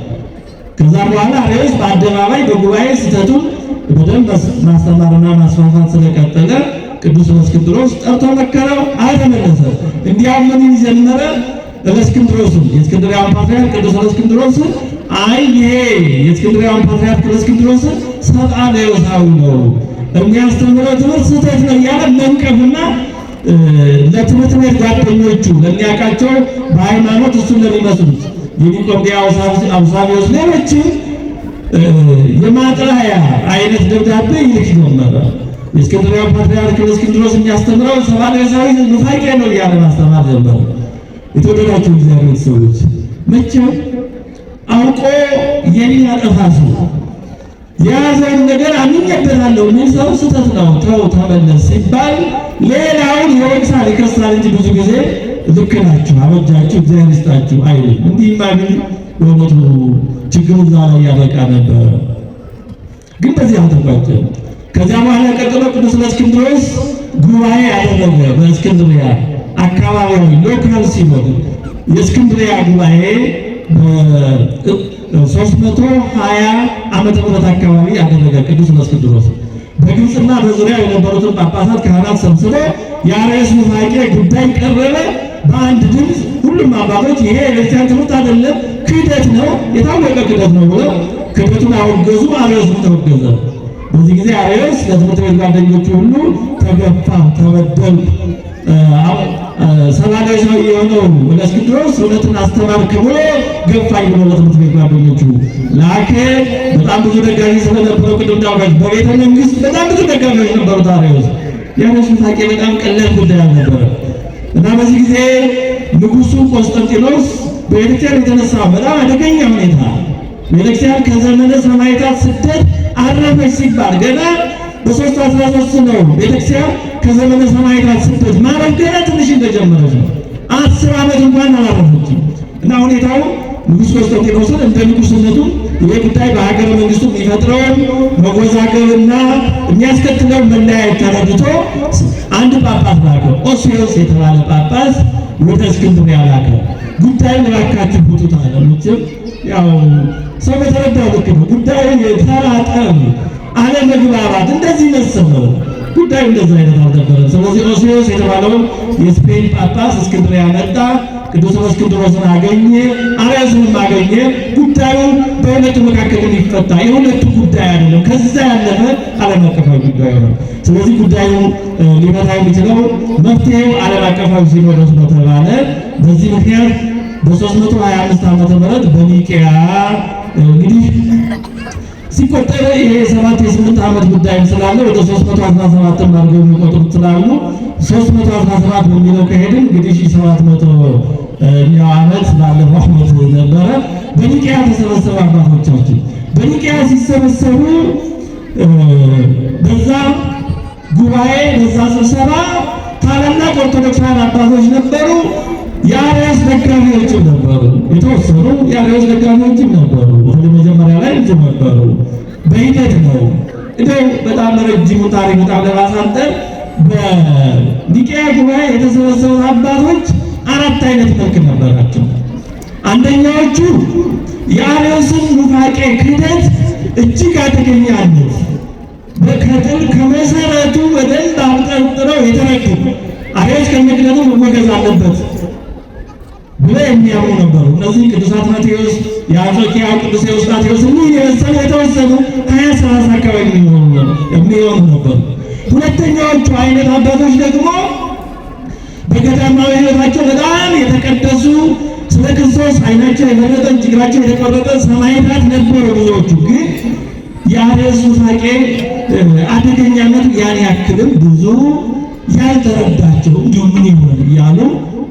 ከዛ በኋላ አርዮስ በአደባባይ በጉባኤ ስህተቱን በደንብ ማስተማርና ማስፋፋት ስለቀጠለ ቅዱስ እለእስክንድሮስ ጠርቶ መከረው፣ አልተመለሰም። እንዲያውም ምን ጀመረ? እለእስክንድሮስን የእስክንድርያውን ፓትርያርክ ቅዱስ እለእስክንድሮስን አይ ይሄ የእስክንድርያውን ፓትርያርክ እለእስክንድሮስን ሰብአ ለዮሳዊ ነው የሚያስተምረው ትምህርት ስህተት ነው እያለ መንቀፍና ለትምህርት ቤት ጓደኞቹ ለሚያውቃቸው በሃይማኖት እሱን ለሚመስሉት የኒቆዲያ አውሳቢዎስ ሌሎችም የማጥላያ አይነት ደብዳቤ ይልክ ጀመረ። የእስክንድርያው ፓትርያርክ እለእስክንድሮስ የሚያስተምረው ሰብአ ለዮሳዊ ኑፋቄ ነው እያለ ማስተማር ጀመረ። የተወደዳችሁ እግዚአብሔር ሰዎች መቼም አውቆ የሚያጠፋ ሰው የያዘውን ነገር አምኜበታለሁ ምን ሰው ስህተት ነው ተው ተመለስ ሲባል ሌላውን ይወቅሳል፣ ይከሳል እንጂ ብዙ ጊዜ ልክ ናችሁ፣ አበጃችሁ፣ እግዚአብሔር ይስጣችሁ አይልም። እንዲህማ ግን በእውነቱ ችግሩ እዛ ላይ ያበቃ ነበር። ግን በዚህ አልተቋጨም። ከዚያ በኋላ ቀጥሎ ቅዱስ እለእስክንድሮስ ጉባኤ ያደረገ በእስክንድርያ አካባቢያዊ ሎካል ሲኖድ የእስክንድርያ ጉባኤ በ320 ዓመተ ምህረት አካባቢ ያደረገ ቅዱስ እለእስክንድሮስ በግብፅና በዙሪያው የነበሩትን ጳጳሳት ካህናት ሰብስቦ የአርዮስ ኑፋቄ ጉዳይ ቀረበ። በአንድ ድምፅ ሁሉም አባቶች ይሄ የቤተክርስቲያን ትምህርት አይደለም፣ ክህደት ነው፣ የታወቀ ክህደት ነው ብለው ክህደቱን አወገዙ። አርዮስም ተወገዘ። በዚህ ጊዜ አርዮስ ለትምህርት ቤት ጓደኞቹ ሁሉ ተገፋ፣ ተበደልኩ፣ ሰብአ ለዮሳዊ የሆነው እለእስክንድሮስ እውነትን አስተማርክ ብሎ ገፋኝ ብሎ ለትምህርት ቤት ጓደኞቹ ላከ። በጣም ብዙ ደጋፊ ስለነበረው ቅድም እንዳልኳችሁ በቤተ መንግስት በጣም ብዙ ደጋፊዎች ነበሩት። አርዮስ የአርዮስ ኑፋቄ በጣም ቀላል ጉዳይ አልነበረ እና በዚህ ጊዜ ንጉሱ ቆስጠንጢኖስ በቤተክርስቲያን የተነሳ በጣም አደገኛ ሁኔታ ቤተክርስቲያን ከዘመነ ሰማዕታት ስደት አረፈች ሲባል ገና በ313 ነው ቤተክርስቲያን ከዘመነ ሰማዕታት ስደት ማረፍ ገና ትንሽ እንደጀመረች ነው። 10 ዓመት እንኳን አላረፈችም። እና ሁኔታው ንጉሥ ቆስጠንጢኖስን እንደ ንጉሥነቱ ይህ ጉዳይ በሀገረ መንግስቱ የሚፈጥረውን መወዛገብና የሚያስከትለው መለያየት ተረድቶ አንድ ጳጳስ ላከ። ኦስዮስ የተባለ ጳጳስ ወደ እስክንድርያ ላከ። ጉዳዩን እባካችሁ ፍቱት አለ። ያው ሰው በተረዳው ልክ ነው። ጉዳዩ የተራጠም አለመግባባት እንደዚህ መሰለው። ጉዳዩ እንደዚህ አይነት አልነበረም። ስለዚህ ኦስዮስ የተባለውን የስፔን ጳጳስ እስክንድርያ መጣ። ቅዱስ እስክንድሮስን አገኘ፣ አርዮስንም አገኘ። ጉዳዩ በሁለቱ መካከል የሚፈታ የሁለቱ ጉዳይ አይደለም፣ ከዛ ያለፈ ዓለም አቀፋዊ ጉዳይ ነው። ስለዚህ ጉዳዩን ሊፈታ የሚችለው መፍትሄው ዓለም አቀፋዊ ሲኖዶስ ነው ተባለ። በዚህ ምክንያት በ325 ዓመተ ምህረት በኒቄያ እንግዲህ ሲቆጠር ይሄ 7-8 ዓመት ጉዳይ ስላለ ወደ 317 አድርገው የሚቆጥሩት ስላሉ 317 በሚለው ከሄድን እንግዲህ 700 ዓመት ባለፈው ዓመት ነበረ። በኒቄያ ተሰበሰቡ አባቶቻችን። በኒቄያ ሲሰበሰቡ በዛ ጉባኤ በዛ ስብሰባ ታላላቅ ኦርቶዶክሳውያን አባቶች ነበሩ። የአርዮስ ደጋፊዎችም ነበሩ። የተወሰኑ የአርዮስ ደጋፊዎችም ነበሩ። መጀመሪያ ላይ ብዙ ነበሩ። በሂደት ነው እንደው በጣም ረጅሙ ታሪክ በጣም ለማሳጠር በኒቄያ ጉባኤ የተሰበሰቡት አባቶች 4 አይነት መልክ ነበራቸው። አንደኛዎቹ የአርዮስን ኑፋቄ ክህደት እጅግ አደገኛነት በከተል ከመሰረቱ በደንብ አብጠርጥረው የተረዱ አርዮስ ከመክደኑ መወገዝ አለበት ብለው የሚያምኑ ነበሩ። እነዚህ ቅዱስ አትናቴዎስ፣ የአንጾኪያ ቅዱስ ኤዎስጣቴዎስ እኒህ የመሰሉ የተወሰኑ 20-30 አካባቢ የሚሆኑ ነበሩ። ሁለተኛዎቹ አይነት አባቶች ደግሞ በገዳማዊ ሕይወታቸው በጣም የተቀደሱ ስለ ክርስቶስ ዓይናቸው የበረጠ እግራቸው የተቆረጠ ሰማዕታት ነበሩ። ብዙዎቹ ግን የአርዮስ ኑፋቄ አደገኛነቱ ያን ያክልም ብዙ ያልተረዳቸው እንዲሁ ምን ይሆን እያሉ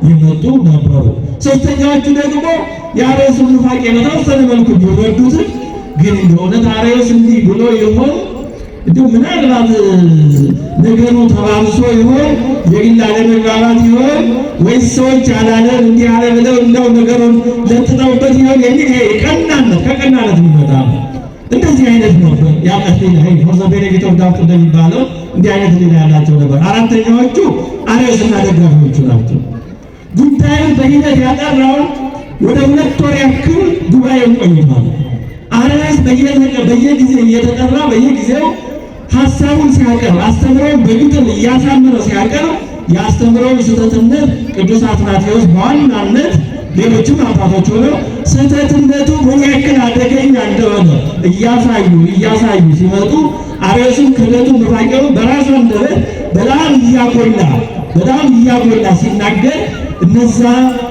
የመጡ ነበሩ። ሶስተኛዎቹ ደግሞ የአርዮስን ኑፋቄ በተወሰነ መልኩ ቢረዱትም ግን እንደሆነ አርዮስ እንዲህ ብሎ ይሆን እንዲሁ ምናልባት ነገሩ ተባብሶ ይሆን የግል አለመግባባት ይሆን ወይስ ሰዎች አላለም እንዲህ አለ ብለው እንደው ነገሩን ለጥጠውበት ይሆን የሚል ቀናነት ከቀናነት የሚመጣ እንደዚህ አይነት ነበር። ያቀጥል ላይ ፎርዘ ቤኔፊት ኦፍ ዳውት እንደሚባለው እንዲህ አይነት ሌላ ያላቸው ነበር። አራተኛዎቹ አርዮስና ደጋፊዎቹ ናቸው። ጉዳዩን በሂደት ያጠራውን ወደ 2 ወር ያክል ጉባኤውን ቆይቷል። አርዮስ በየጊዜ እየተጠራ በየጊዜው ሐሳቡን ሲያቀርብ አስተምሮውን በግጥም እያሳመረ ሲያቀርብ የአስተምሮውን ስህተትነት ቅዱስ አትናቴዎስ በዋናነት ሌሎችም አባቶች ሆነው ስህተትነቱ ምን ያክል አደገኛ እንደሆነ እያሳዩ ሲመጡ አርዮስን ክህደቱን ኑፋቄውን በራሱ አንደበት በጣም እያጎላ ሲናገር እነዛ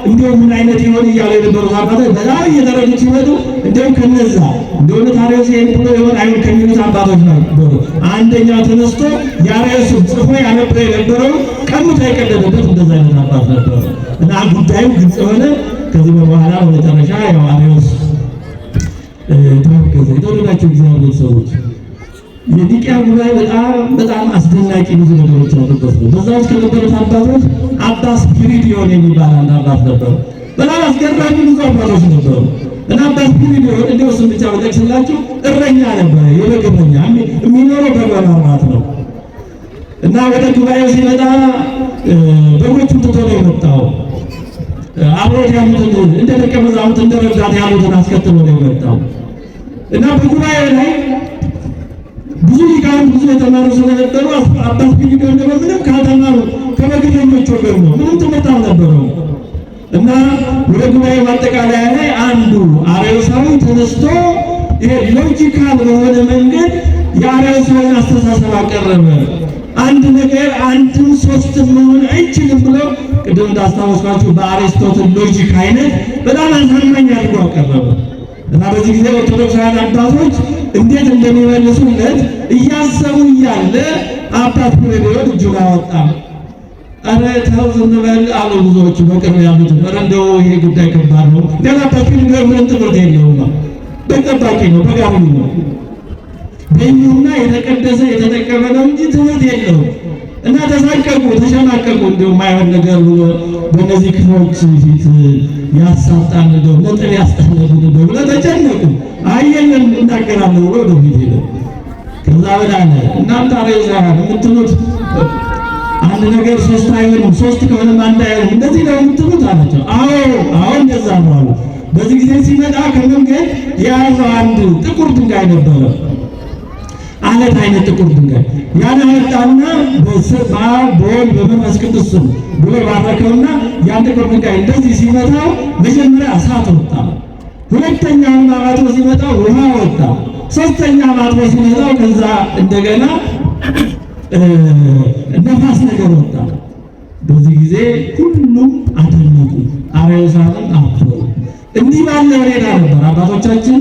እንደው ምን አይነት ይሆን እያሉ የነበሩት አባቶች በጣም እየተረዱ ሲመጡ እንደው ከነዛ እንደው አርዮስ ይሄን ብሎ ይሆን አይሆን ከሚሉት አባቶች ነበሩ። አንደኛው ተነስቶ የአርዮስን ጽፎ ያነበረ የነበረው ቀሙት አይቀደደበት እንደዛ አይነት አባት ነበሩ እና ጉዳዩ ግልጽ ሆነ። ከዚህ በኋላ በመጨረሻ ያው አርዮስ ተወገዘ። የተወደዳችሁ እግዚአብሔር ሰዎች የኒቄያ ጉባኤ በጣም አስደናቂ ብዙ ነገሮች አሉበት ነው። በዛ ውስጥ ከነበሩት አባቶች አባ ስፒሪዲዮን የሚባል አንድ አባት ነበሩ። በጣም አስገራሚ ብዙ አባቶች ነበሩ እና አባ ስፒሪዲዮን እንደው ስም ብቻ በጠቅስላችሁ እረኛ ነበረ። የበግ እረኛ የሚኖረው በበረሃት ነው እና ወደ ጉባኤው ሲመጣ በጎቹን ትቶ ነው የመጣው። አብሮት ያሉትን እንደ ደቀ መዛሙርት እንደ ረዳት ያሉትን አስከትሎ ነው የመጣው እና በጉባኤው ላይ ብዙ ሊቃውንት ብዙ የተማሩ ስለነበሩ አባ ስፒሪዲዮን ደግሞ ምንም ካልተማሩ ከበግረኞች ወገን ነው፣ ምንም ትምህርት አልነበረው እና ወደ ጉባኤው ማጠቃለያ ላይ አንዱ አርዮሳዊ ተነስቶ ይሄ ሎጂካል በሆነ መንገድ የአርዮሳዊን አስተሳሰብ አቀረበ። አንድ ነገር አንድም ሶስትም መሆን አይችልም ብሎ ቅድም እንዳስታወስኳችሁ በአሪስቶትል ሎጂክ አይነት በጣም አሳማኝ አድርጎ አቀረበ እና በዚህ ጊዜ ኦርቶዶክሳውያን አባቶች እንዴት እንደሚመልሱለት እያሰቡ እያለ አባት ስፒሪዲዮን እጁን አወጣ። አረ ተው ዝም በል አሉ ብዙዎቹ በቅርብ ያሉት። ኧረ እንደው ይሄ ጉዳይ ከባድ ነው። ገና አባት ስፒሪዲዮን ምንም ትምህርት የለውም፣ በጠባቂ ነው፣ በጋሚ ነው። በእኙና የተቀደሰ የተጠቀመ ነው እንጂ ትምህርት የለውም። እና ተሳቀቁ፣ ተሸማቀቁ። እንደው ማይሆን ነገር ብሎ በእነዚህ ክፎች ፊት ያሳጣን እንደው ነጥብ ያስጠለቁ እንደው ብለው ተጨነቁ። አየለን እናገራለሁ ብሎ ወደ ፊት ሄደ። ከዛ በላለ እናንተ አርዮሳውያን የምትሉት አንድ ነገር ሶስት አይሆንም፣ ሶስት ከሆነም አንድ አይሆንም፣ እንደዚህ ነው የምትሉት አላቸው። አዎ እንደዛ ነው አሉ። በዚህ ጊዜ ሲመጣ ከመንገድ የያዘው አንድ ጥቁር ድንጋይ ነበረ፣ አለት አይነት ጥቁር ድንጋይ። ያን አወጣና በስመ-አብ በወልድ በመንፈስ ቅዱስ ስም ብሎ ባረከውና ያን ጥቁር ድንጋይ እንደዚህ ሲመታው መጀመሪያ እሳት ወጣ። ሁለተኛውን ማጥቶ ሲመጣ ውሃ ወጣ። ሶስተኛ ማጥቶ ሲመጣው ከዛ እንደገና ነፋስ ነገር ወጣ። በዚህ ጊዜ ሁሉም አደነቁ፣ አርዮሳውያንም አፈሩ። እንዲህ ባለ ሁኔታ ነበር አባቶቻችን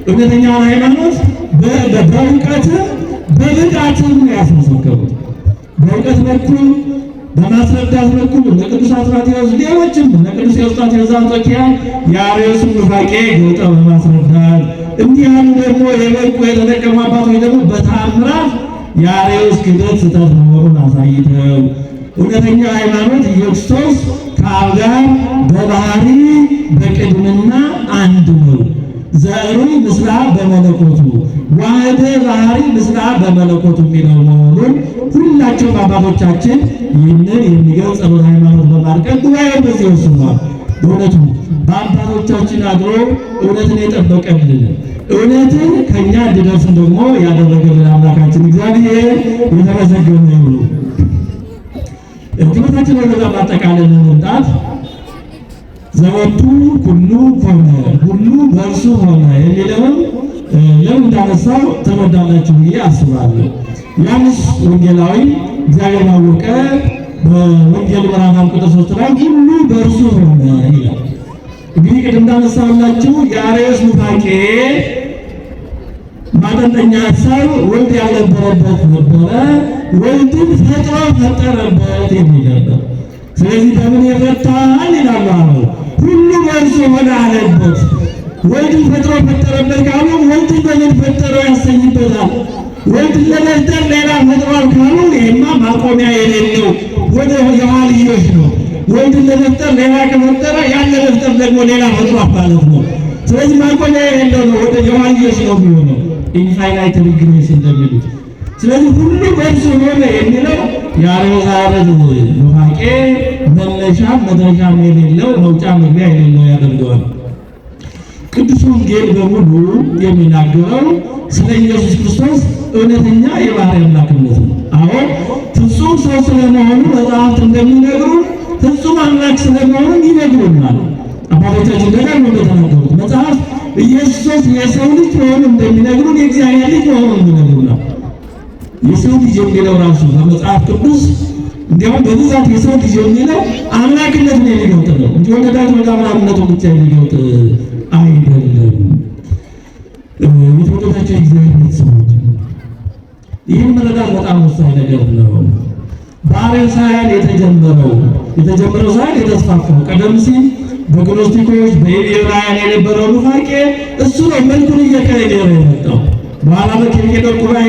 እውነተኛውን ሃይማኖት በእውቀትም በብቃትም ያስመሰከሩት። በእውቀት በኩል በማስረዳት በኩል እነ ቅዱስ አትናቴዎስ ሌሎችም እነ ቅዱስ ኤዎስጣቴዎስ ዘአንጾኪያ የአርዮስን ኑፋቄ ገልጠው በማስረዳት እንዲህ ያሉ ደግሞ የበቁ የተጠቀሙ አባቶች ደግሞ በተአምራት የአርዮስ ክህደት ስህተት መሆኑን አሳይተው እውነተኛ ሃይማኖት ኢየሱስ ከአብ ጋር በባህሪ በቅድምና አንድ ነው። ዘዕሩይ ምስላ በመለኮቱ ዋህደ ባህሪ ምስላ በመለኮቱ የሚለው መሆኑን ሁላቸውም አባቶቻችን ይህንን የሚገልጽ ጸሎተ ሃይማኖት በማርቀቅ ጉባኤው በዚህ ወስኗል። በእውነቱ በአባቶቻችን አድሮ እውነትን የጠበቀልን እውነትን ከእኛ እንዲደርስን ደግሞ ያደረገልን አምላካችን እግዚአብሔር የተመሰገነ ይሁን። ትምህርታችን ወደዛ ማጠቃለል መምጣት ዘወቱ ሁሉ ሆነ ሁሉ በእርሱ ሆነ የሚለውን ለምን እንዳነሳው ተረዳላችሁ ብዬ አስባለሁ። ዮሐንስ ወንጌላዊ እግዚአብሔር ባወቀ በወንጌል ምዕራፍ 1 ቁጥር 3 ላይ ሁሉ በእርሱ ሆነ ይላል። እንግዲህ ቅድም እንዳነሳላችሁ የአርዮስ ኑፋቄ ማጠንጠኛ ሀሳብ ወልድ ያልነበረበት ነበረ፣ ወልድን ፈጥሮ ፈጠረበት የሚል ነበር። ስለዚህ በምን የፈታል ይላሉ አለው። ሁሉ በእርሱ ሆነ አለበት። ወልድን ፈጥሮ ፈጠረበት ካሉ ወልድን በምን ፈጠረው ያሰኝበታል። ወልድን ለመፍጠር ሌላ ፈጥሯል ካሉ ይህማ ማቆሚያ የሌለው ወደ የኋልዮሽ ነው። ወልድን ለመፍጠር ሌላ ከፈጠረ ያለ መፍጠር ደግሞ ሌላ ፈጥሯል ማለት ነው። ስለዚህ ማቆሚያ የሌለው ነው፣ ወደ የኋልዮሽ ነው የሚሆነው ኢንፋይናይት ሪግሬስ እንደሚሉት። ስለዚህ ሁሉ በእርሱ ሆነ የሚለው የአርዮሳውያን ኑፋቄ መነሻ መድረሻም የሌለው መውጫ መግቢያ የሌለው ያደርገዋል። ቅዱስ ወንጌል በሙሉ የሚናገረው ስለ ኢየሱስ ክርስቶስ እውነተኛ የባህሪ አምላክነት ነው። አሁን ፍጹም ሰው ስለመሆኑ መጽሐፍት እንደሚነግሩ ፍጹም አምላክ ስለመሆኑ ይነግሩናል። አባቶቻችን ደጋግመው እንደተናገሩት መጽሐፍ ኢየሱስ የሰው ልጅ መሆኑ እንደሚነግሩን የእግዚአብሔር ልጅ መሆኑን ይነግሩናል። የሰው ልጅ የሚለው ራሱ በመጽሐፍ ቅዱስ እንዲያውም በብዛት የሰው ልጅ የሚለው አምላክነትን የሚገልጥ ነው እንጂ ወለዳት ወደ አምላክነቱ ብቻ የሚገልጥ አይደለም። የተወደዳቸው እግዚአብሔር ቤተሰቦች ይህን መረዳት በጣም ወሳኝ ነገር ነው። በአርዮሳውያን የተጀመረው ሳይሆን የተስፋፋው ቀደም ሲል በግኖስቲኮች በኢብራውያን የነበረው ኑፋቄ እሱ ነው መልኩን እየቀየረ የመጣው። በኋላ በኬልቄዶን ጉባኤ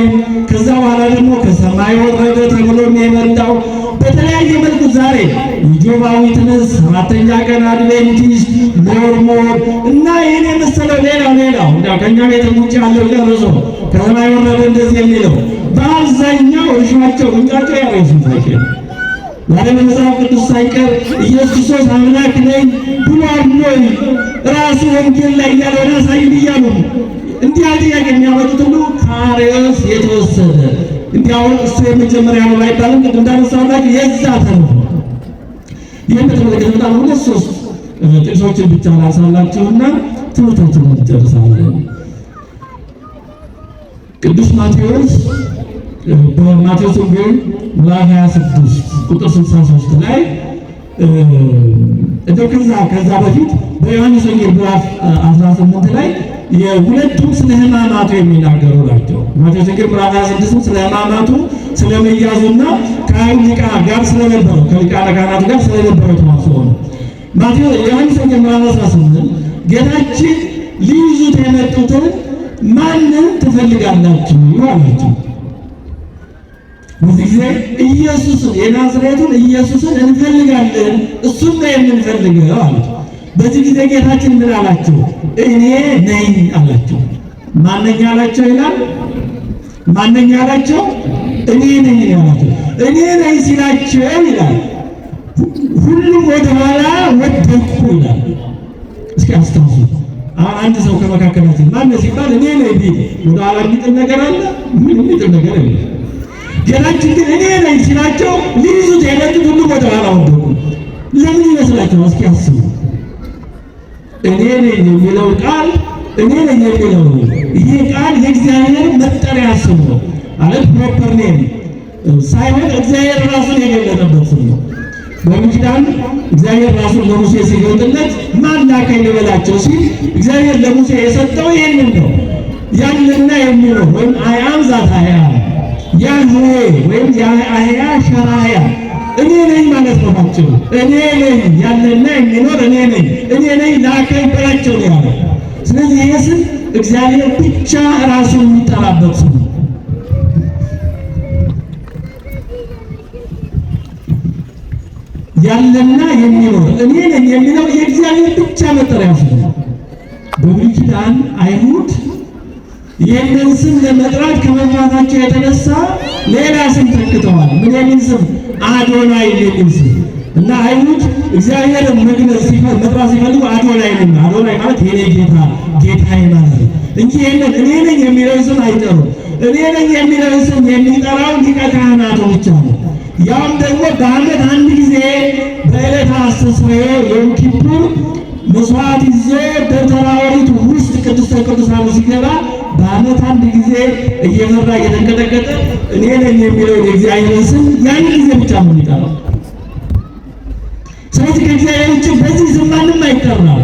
ከዛ በኋላ ደግሞ ከሰማይ ወረደ ተብሎ የመጣው በተለያየ መልኩ ዛሬ የጆባዊ ትንስ ሰባተኛ ቀን አድቬንቲስት ሞርሞን እና ይህን የመሰለው ሌላው እንዲያው ከእኛ ቤት ውጭ ያለው ጨርሶ ከሰማይ ወረደ እንደዚህ የሚለው በአብዛኛው እርሻቸው ምንጫቸው የአርዮስ ኑፋቄ ነው። ዛሬ በመጽሐፍ ቅዱስ ሳይቀር ኢየሱስ ክርስቶስ አምላክ ነኝ ብሏል ወይ ራሱ ወንጌል ላይ እያለ ያሳዩን እያሉ እንዲህ ያለ ጥያቄ የሚያመጡት ሁሉ ከአርዮስ የተወሰደ እንዲያውም እሱ የመጀመሪያ ነው አይባልም። ቅድም እንዳነሳሁላችሁ የዛ ተርፍ ነው። ይህን በተመለከተ በጣም ሁለት ሶስት ጥቅሶችን ብቻ ላንሳላችሁና ትምህርታችንን እንጨርሳለን። ቅዱስ ማቴዎስ በማቴዎስ ወንጌል ምዕራፍ 26 ቁጥር 63 ላይ እንደው ከዛ በፊት በዮሐንስ ወንጌል ምዕራፍ 18 ላይ የሁለቱም ስለ ሕማማቱ የሚናገሩ ናቸው። ማቴዎስ ወንጌል ምዕራፍ 26 ስለ ሕማማቱ ስለመያዙና ከአይሁድ ሊቃን ጋር ስለነበረው ከሊቃነ ካህናት ጋር ስለነበረው ተዋጽኦ ነው። ዮሐንስ ወንጌል ምዕራፍ 18 ጌታችን ሊይዙት የመጡትን ማንን ትፈልጋላችሁ አላቸው። በዚህ ጊዜ ኢየሱስን የናዝሬቱን ኢየሱስን እንፈልጋለን፣ እሱን ነው የምንፈልገው አሉት። በዚህ ጊዜ ጌታችን ምን አላቸው? እኔ ነኝ አላቸው። ማነኝ አላቸው ይላል። ማነኝ አላቸው? እኔ ነኝ አላቸው። እኔ ነኝ ሲላቸው ይላል ሁሉም ወደ ኋላ ወደቁ ይላል። እስኪ አስታውሱ። አሁን አንድ ሰው ከመካከላችን ማነው ሲባል እኔ ነኝ ቢል ወደ ኋላ የሚጥል ነገር አለ? ምን የሚጥል ነገር የለም። ጌታችን ግን እኔ ነኝ ሲላቸው ሊይዙት የመጡት ሁሉም ወደ ኋላ ወደቁ። ለምን ይመስላችኋል? እስኪ አስቡ። እኔ ነኝ የሚለው ቃል እኔ ነኝ የሚለው ይሄ ቃል የእግዚአብሔር መጠሪያ ስም ነው ማለት ፕሮፐር ኔም ሳይሆን እግዚአብሔር ራሱን የገለጠበት ስም ነው። በብሉይ ኪዳን እግዚአብሔር ራሱን ለሙሴ ሲገልጥለት ማን ላከኝ ልበላቸው ሲል እግዚአብሔር ለሙሴ የሰጠው ይህንን ነው። ያለና የሚለው ወይም አይ አም ዛት አይ አም ያህዌ ወይም የአህያ ሸራያ እኔ ነኝ ማለት ነው። ባጭሩ እኔ ነኝ ያለና የሚኖር እኔ ነኝ ላከኝ ብላቸው ነው ያለው። ስለዚህ ይህ ስም እግዚአብሔር ብቻ ራሱን የሚጠራበት ስም ነው። ያለና የሚኖር እኔ ነኝ የሚለው የእግዚአብሔር ብቻ መጠሪያ ስም ነው። በብሉይ ኪዳን አይሁድ ይህንን ስም ለመጥራት ከመፍራታቸው የተነሳ ሌላ ስም ተክተዋል። ምን የሚል ስም? አዶናይ የሚል ስም እና አይሁድ እግዚአብሔርን መግለጽ መጥራት ሲፈልጉ አዶናይ ነኝ፣ አዶናይ ማለት የኔ ጌታ ጌታዬ ማለት ነው እንጂ ይህንን እኔ ነኝ የሚለው ስም አይጠሩም። እኔ ነኝ የሚለው ስም የሚጠራው ሊቀ ካህናቱ ብቻ ነው። ያም ደግሞ በዓመት አንድ ጊዜ በዕለተ አስተስርዮ ዮም ኪፑር መስዋዕት ይዞ ደብተራ ኦሪት ውስጥ ቅድስተ ቅዱሳኑ ሲገባ በዓመት አንድ ጊዜ እየመራ እየተንቀጠቀጠ እኔ ነኝ የሚለው የእግዚአብሔር ስም ያን ጊዜ ብቻ ነው የሚጠራው። ስለዚህ ከእግዚአብሔር ውጭ በዚህ ስም ማንም አይጠራም።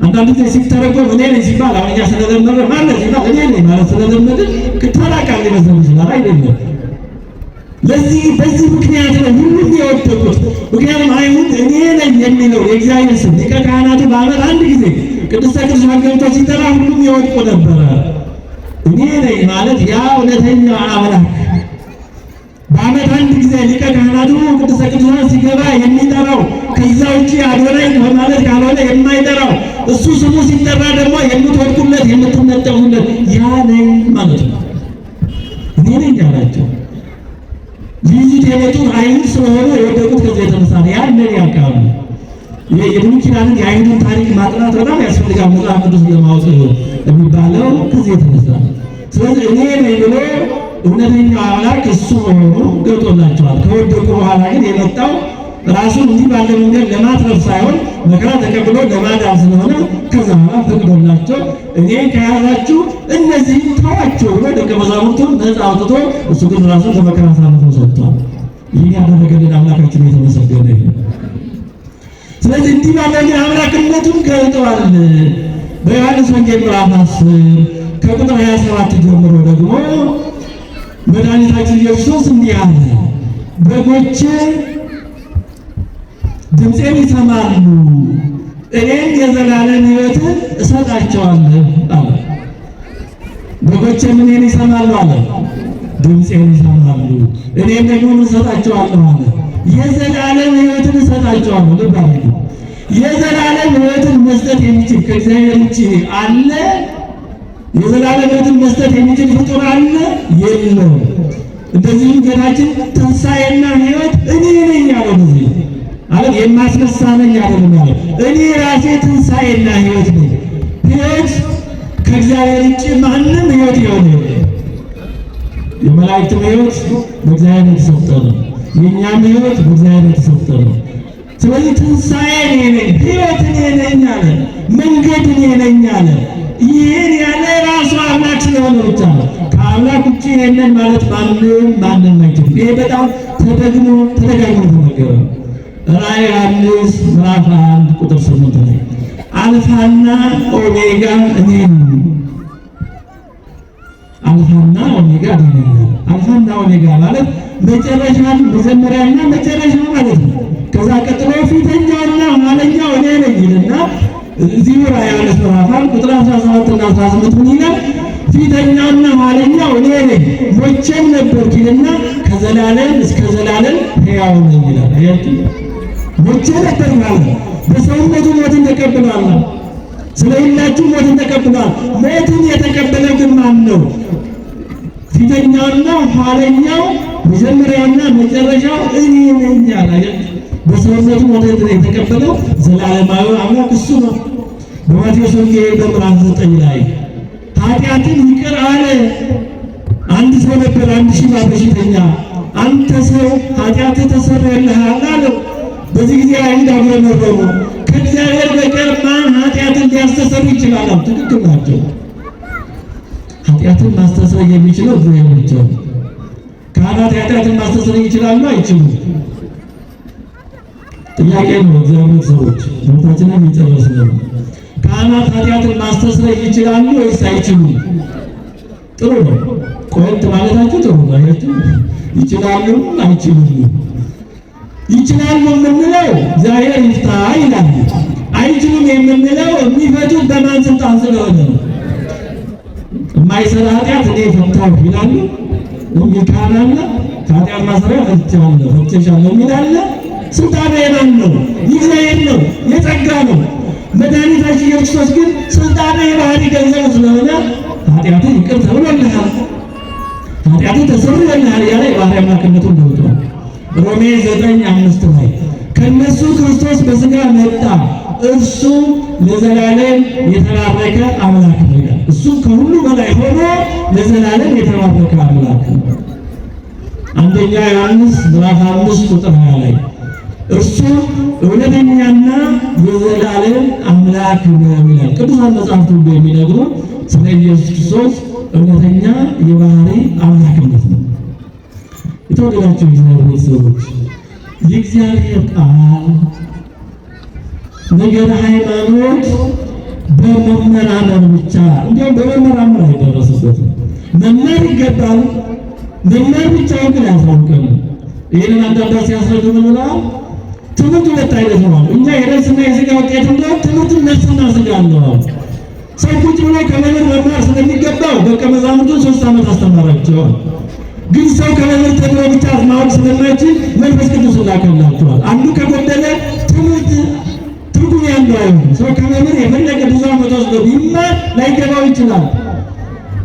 አንዳንድ ጊዜ ሲተረጎም እኔ ነኝ ሲባል አሁን እኛ ስለለመደ ማለት ሲባል እኔ ነኝ ማለት ስለለመደ ተራ ቃል ሊመስል ይችላል። አይደለም። በዚህ ምክንያት ነው ሁሉም የወደቁት። ምክንያቱም አይሁድ እኔ ነኝ የሚለው የእግዚአብሔር ስም ሊቀ ካህናቱ በዓመት አንድ ጊዜ ቅድስተ ቅዱሳን ገብቶ ሲጠራ ሁሉም የወድቁ ነበረ። እኔ ነኝ ማለት ያ እውነተኛው አምላክ በዓመት አንድ ጊዜ ሊቀ ካህናቱ ቅድስተ ቅዱሳን ሲገባ የሚጠራው ከዛ ውጭ አዶናይ በማለት ካልሆነ የማይጠራው እሱ ስሙ ሲጠራ ደግሞ የምትወድቁለት የምትነጠፉለት ያ ነኝ ማለት ነው። እኔ ነኝ አላቸው። ሊይዙት የመጡት አይሁድ ስለሆኑ የወደቁት ከዚህ የተነሳ ነው። ያንን ያውቃሉ። የብሉይ ኪዳንን የአይሁድን ታሪክ ማጥናት በጣም ያስፈልጋል። መጽሐፍ ቅዱስ ለማወቅ የሚባለው ከዚህ የተነሳ ነው። ስለዚህ እኔ ነኝ ብሎ እውነተኛው አምላክ እሱ መሆኑ ገብቶላቸዋል። ከወደቁ በኋላ ግን የመጣው ራሱን እንዲህ ባለ መንገድ ለማትረፍ ሳይሆን መከራ ተቀብሎ ለማዳን ስለሆነ ከዛ በኋላ ፈቅዶላቸው እኔ ከያዛችሁ እነዚህ ተዋቸው ብሎ ደቀ መዛሙርቱን ነፃ አውጥቶ እሱ ግን ራሱን ለመከራ አሳልፎ ሰጥቷል። ይህን ያደረገልን አምላካችን የተመሰገነ ይሁን። ስለዚህ እንዲህ ባለ ግን አምላክነቱን ገልጠዋል። በዮሐንስ ወንጌል ምዕራፍ 10 ከቁጥር 27 ጀምሮ ደግሞ መድኃኒታችን ኢየሱስ እንዲህ አለ፣ በጎቼ ድምፄን ይሰማሉ፣ እኔም የዘላለም ሕይወትን እሰጣቸዋለሁ አለ። በጎቼ ምንን ይሰማሉ አለ? ድምፄን ይሰማሉ፣ እኔም ደግሞ ምን እሰጣቸዋለሁ አለ? የዘላለም ሕይወትን እሰጣቸዋለሁ። ልብ አድርጉ። የዘላለም ሕይወትን መስጠት የሚችል ከእግዚአብሔር ውጭ አለ? የዘላለም ሕይወትን መስጠት የሚችል ፍጡር አለ? የለም። እንደዚህም ጌታችን ትንሣኤና ሕይወት እኔ ነኝ ያለው ጊዜ አለ የማስነሳ ነኝ አይደለም ያለው። እኔ ራሴ ትንሣኤና ሕይወት ነኝ። ሕይወት ከእግዚአብሔር ውጭ ማንም ሕይወት የሆነ የመላእክትም ሕይወት በእግዚአብሔር የተሰጠ ነው። የእኛም ሕይወት በእግዚአብሔር የተሰጠ ነው። ስለዚህ ትንሣኤ እኔ ነኝ፣ ሕይወት እኔ ነኝ አለ፣ መንገድ እኔ ነኝ አለ። ይህን ያለ ራሱ አምላክ ስለሆነ ብቻ ነው። ከአምላክ ውጭ ይሄንን ማለት ማንም አይችልም። ይሄ በጣም ተደጋግሞ ተነገረ። ራዕየ ዮሐንስ ምዕራፍ 1 ቁጥር 8 ላይ አልፋና ኦሜጋ እኔ ነኝ። አልፋና ኦሜጋ እኔ ነኝ። አልፋና ኦሜጋ ማለት መጨረሻም መጀመሪያና መጨረሻ ማለት ነው። ከዛ ቀጥሎ ፊተኛውና ኋለኛው እኔ ነኝ ይልና እዚህ ራዕየ ዮሐንስ ምዕራፍ 1 ቁጥር 17 እና 18 ምን ይላል? ፊተኛውና ኋለኛው እኔ ነኝ፣ ሞቼም ነበርኩ ይልና ከዘላለም እስከ ዘላለም ሕያው ነኝ ይላል። አያችሁ፣ ሞቼ ነበር ማለት በሰውነቱ ሞትን ተቀብሏል። ስለ ሁላችሁ ሞትን ተቀብሏል። ሞትን የተቀበለ ግን ማን ነው? ፊተኛውና ኋለኛው መጀመሪያውና መጨረሻው እኔ ነኝ አለ። በሰውነቱ ሞትን የተቀበለው ዘላለማዊ አምላክ እሱ ነው። በማቴዎስ ወንጌል በምዕራፍ 9 ላይ ኃጢአትን ይቅር አለ። አንድ ሰው ነበር፣ አንድ ሽባ በሽተኛ። አንተ ሰው ኃጢአትህ ተሰረየልሃል አለው። በዚህ ጊዜ አይሁድ አጉረመረሙ። ከእግዚአብሔር በቀር ማን ኃጢአትን ሊያስተሰርይ ይችላል? ትክክል ናቸው። ኃጢአትን ማስተሰርይ የሚችለው እግዚአብሔር ብቻ ነው። ካህናት ኃጢአትን ማስተሰርይ ይችላሉ? አይችሉም። ጥያቄ ነው። እግዚአብሔር ሰዎች ትምህርታችንን እየጨረስን ነው። ካህናት ኃጢአትን ማስተሰርይ ይችላሉ ወይስ አይችሉም? ጥሩ ነው። ቆየት ማለታችሁ ጥሩ ነው። አያችሁ፣ ይችላሉ አይችሉም? ይችላሉ የምንለው እግዚአብሔር ይፍታ ይላል። አይችሉም የምንለው የሚፈቱት በማን ስልጣን ስለሆነ ነው። የማይሰራ ኃጢአት እኔ ፈታሁ ይላሉ። ካህናት ከኃጢአት ማሰሪያ ፈትቻለሁ ፈትቻለሁ ይላል። ስልጣኑ የማን ነው? የእግዚአብሔር ነው፣ የጸጋ ነው። መድኃኒታችን ኢየሱስ ግን ስልጣኑ የባህሪ ገንዘቡ ስለሆነ ኃጢአትን ይቅር ተብሎልሃል፣ ኃጢአትን ተሰርዮልሃል ያለ የባህሪ አምላክነቱን ገልጧል። ሮሜ 9:5 ላይ ከነሱ ክርስቶስ በሥጋ መጣ፣ እርሱ ለዘላለም የተባረከ አምላክ ነው ይላል። እሱ ከሁሉ በላይ ሆኖ ለዘላለም የተባረከ አምላክ ነው። አንደኛ ዮሐንስ ምዕራፍ 5 ቁጥር 20 ላይ እርሱ እውነተኛና የዘላለም አምላክ ነው ይላል። ቅዱሳን መጻሕፍት ሁሉ የሚነግሩ ስለ ኢየሱስ ክርስቶስ እውነተኛ የባህሪ አምላክነት ነው። የተወደዳችሁ እግዚአብሔር ሰዎች የእግዚአብሔር ቃል ነገረ ሃይማኖት በመመራመር ብቻ እንዲሁም በመመራመር አይደረስበትም። መማር ይገባል። መማር ብቻውን ግን አያሳውቅም። ይህንን አንዳንድ ሲያስረዱ ምን ብለዋል? ትምህርት ሁለት አይነት ነው። እኛ የነፍስና የሥጋ ውጤት ነው። ትምህርት ነፍስና ሥጋ ነው። ሰው ቁጭ ብሎ ከመምህር መማር ስለሚገባው ደቀ መዛሙርቱን 3 ዓመት አስተማራቸዋል። ግን ሰው ከመምህር ተምሮ ብቻ ማወቅ ስለማይችል መንፈስ ቅዱስ ላከላቸዋል። አንዱ ከጎደለ ትምህርት ትርጉም ያለው አይሆንም። ሰው ከመምህር የፈለገ ብዙ ዓመት ወስዶ ቢማር ላይገባው ይችላል።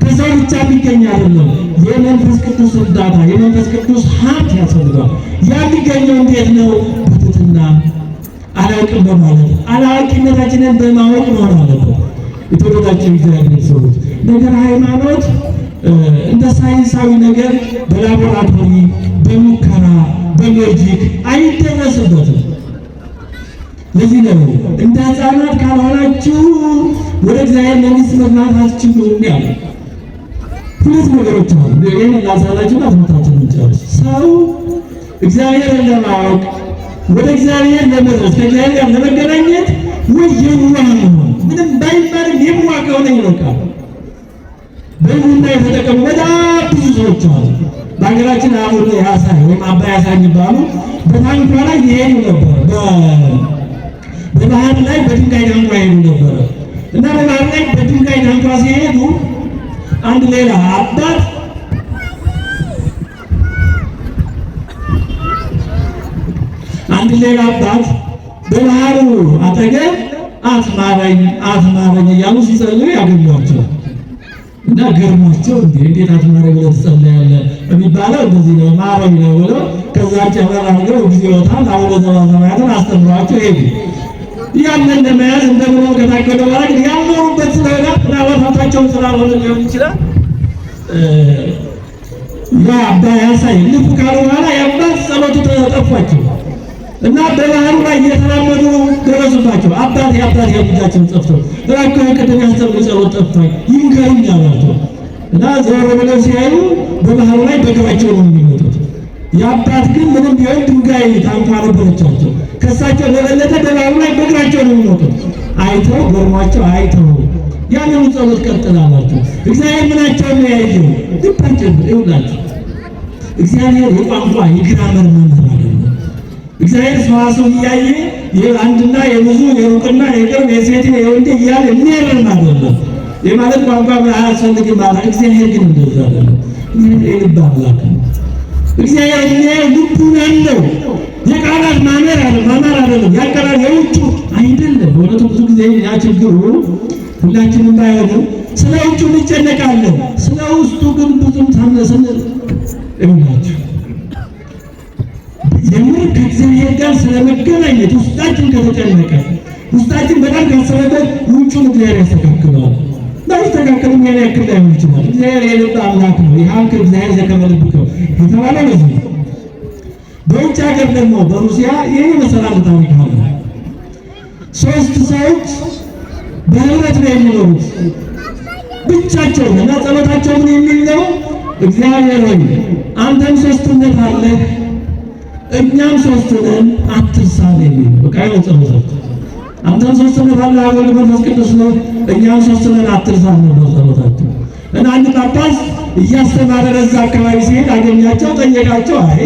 ከሰው ብቻ የሚገኝ አይደለም። የመንፈስ ቅዱስ እርዳታ፣ የመንፈስ ቅዱስ ሀብት ያስፈልጋል። ያ የሚገኘው እንዴት ነው? በትሕትና አላውቅም በማለት አላዋቂነታችንን በማወቅ መሆን አለበት። የተወደዳችሁ እግዚአብሔር ሰዎች ነገረ ሃይማኖት እንደ ሳይንሳዊ ነገር በላቦራቶሪ በሙከራ በሎጂክ አይደረስበትም። ለዚህ ነው እንደ ሕፃናት ካልሆናችሁ ወደ እግዚአብሔር መንግሥት መግባት አትችሉም ያለ። ሁለት ነገሮች አሉ። ይህን ላሳላችሁና ትምህርታችንን እንጨርስ። ሰው እግዚአብሔርን ለማወቅ ወደ እግዚአብሔር ለመድረስ ከእግዚአብሔር ጋር ለመገናኘት ወይ የዋህ መሆን ምንም ባይማርም የዋህ ከሆነ ይበቃል። በእውነትና የተጠቀሙ በጣም ብዙ ሰዎች አሉ። በሀገራችን አሁን ያሳይ ወይም አባ ያሳይ የሚባሉ በታንኳ ላይ ይሄዱ ነበር። በባህር ላይ በድንጋይ ታንኳ ይሄዱ ነበር እና በባህር ላይ በድንጋይ ታንኳ ሲሄዱ አንድ ሌላ አባት በባህሩ አጠገብ አትማረኝ አትማረኝ እያሉ ሲጸልዩ ያገኟቸው እና ገርሟቸው እንዴት አትማረኝ ብለህ ትጸልያለህ የሚባለው እንደዚህ ነው፣ ማረኝ ነው ብለው ከዛ ጨመር አድርገው እግዚኦታን አቡነ ዘበሰማያትን አስተምሯቸው ሄዱ። ያንን ለመያዝ እንደምኖ ከታገደ በኋላ ግን ያልኖሩበት ስለሆነ ፍላጎታቸውን ስላልሆነ ሊሆን ይችላል። ያ አባ ያሳይ ልቡ ካሉ በኋላ የአባት ጸሎቱ ተጠፏቸው እና በባህሩ ላይ እየተራመዱ ደረሱባቸው። አባት የልጃቸውን ጠፍተው እባክህ ቅድም ያስተምሩ ጸሎት ጠፍቷል ይንገሩኝ አሏቸው እና ዞር ብለው ሲያዩ በባህሩ ላይ በእግራቸው ነው የሚመጡት። የአባት ግን ምንም ቢሆን ድንጋይ ታንኳ ነበረቻቸው። ከእሳቸው በበለጠ በባህሩ ላይ በእግራቸው ነው የሚመጡት። አይተው ገርሟቸው አይተው ያንኑ ጸሎት ቀጥላላቸው። እግዚአብሔር ምናቸው ነው ያየው? ልባቸው ይውላችሁ። እግዚአብሔር የቋንቋ የግራመር መምህር አይደለም። እግዚአብሔር ሰዋሰው እያየ የአንድና የብዙ የሩቅና የቅርብ የሴት የወንድ እያለ የሚያርም አይደለም። የማለት ቋንቋ አያስፈልግም ማለት እግዚአብሔር ግን እንደዛ አይደለም። የልብ አምላክ ነው እግዚአብሔር። ልቡን ያለው የቃላት ማመር አይደለም፣ ያቀራል የውጩ አይደለም። በእውነቱ ብዙ ጊዜ ያ ችግሩ ሁላችንም ባይሆንም ስለ ውጩ እንጨነቃለን፣ ስለ ውስጡ ግን ብዙም ታነሰን እምናችሁ የምር ከእግዚአብሔር ጋር ስለመገናኘት ውስጣችን ከተጨነቀ ውስጣችን በጣም ካሰበበት ውጩን እግዚአብሔር ያስተካክለዋል። ባይስተካከልም ያን ያክል ላይሆን ይችላል። እግዚአብሔር የልብ አምላክ ነው። ይህም ከእግዚአብሔር ዘከመ ልብከ የተባለ ለዚህ በውጭ ሀገር ደግሞ በሩሲያ ይህ መሰላል ታሪክ አለ። 3 ሰዎች በህብረት ነው የሚኖሩት ብቻቸው እና ጸሎታቸው ምን የሚል ነው? እግዚአብሔር ሆይ አንተም ሶስትነት አለ እኛም ሶስት ነን አትርሳን የሚል በቃ ነው ጸሎታቸው። አንተም ሶስትነት አለ አብ ወልድ መንፈስ ቅዱስ ነው እኛም ሶስት ነን አትርሳን ነው ጸሎታቸው። እና አንድ ጳጳስ እያስተማረ በዛ አካባቢ ሲሄድ አገኛቸው፣ ጠየቃቸው። አይ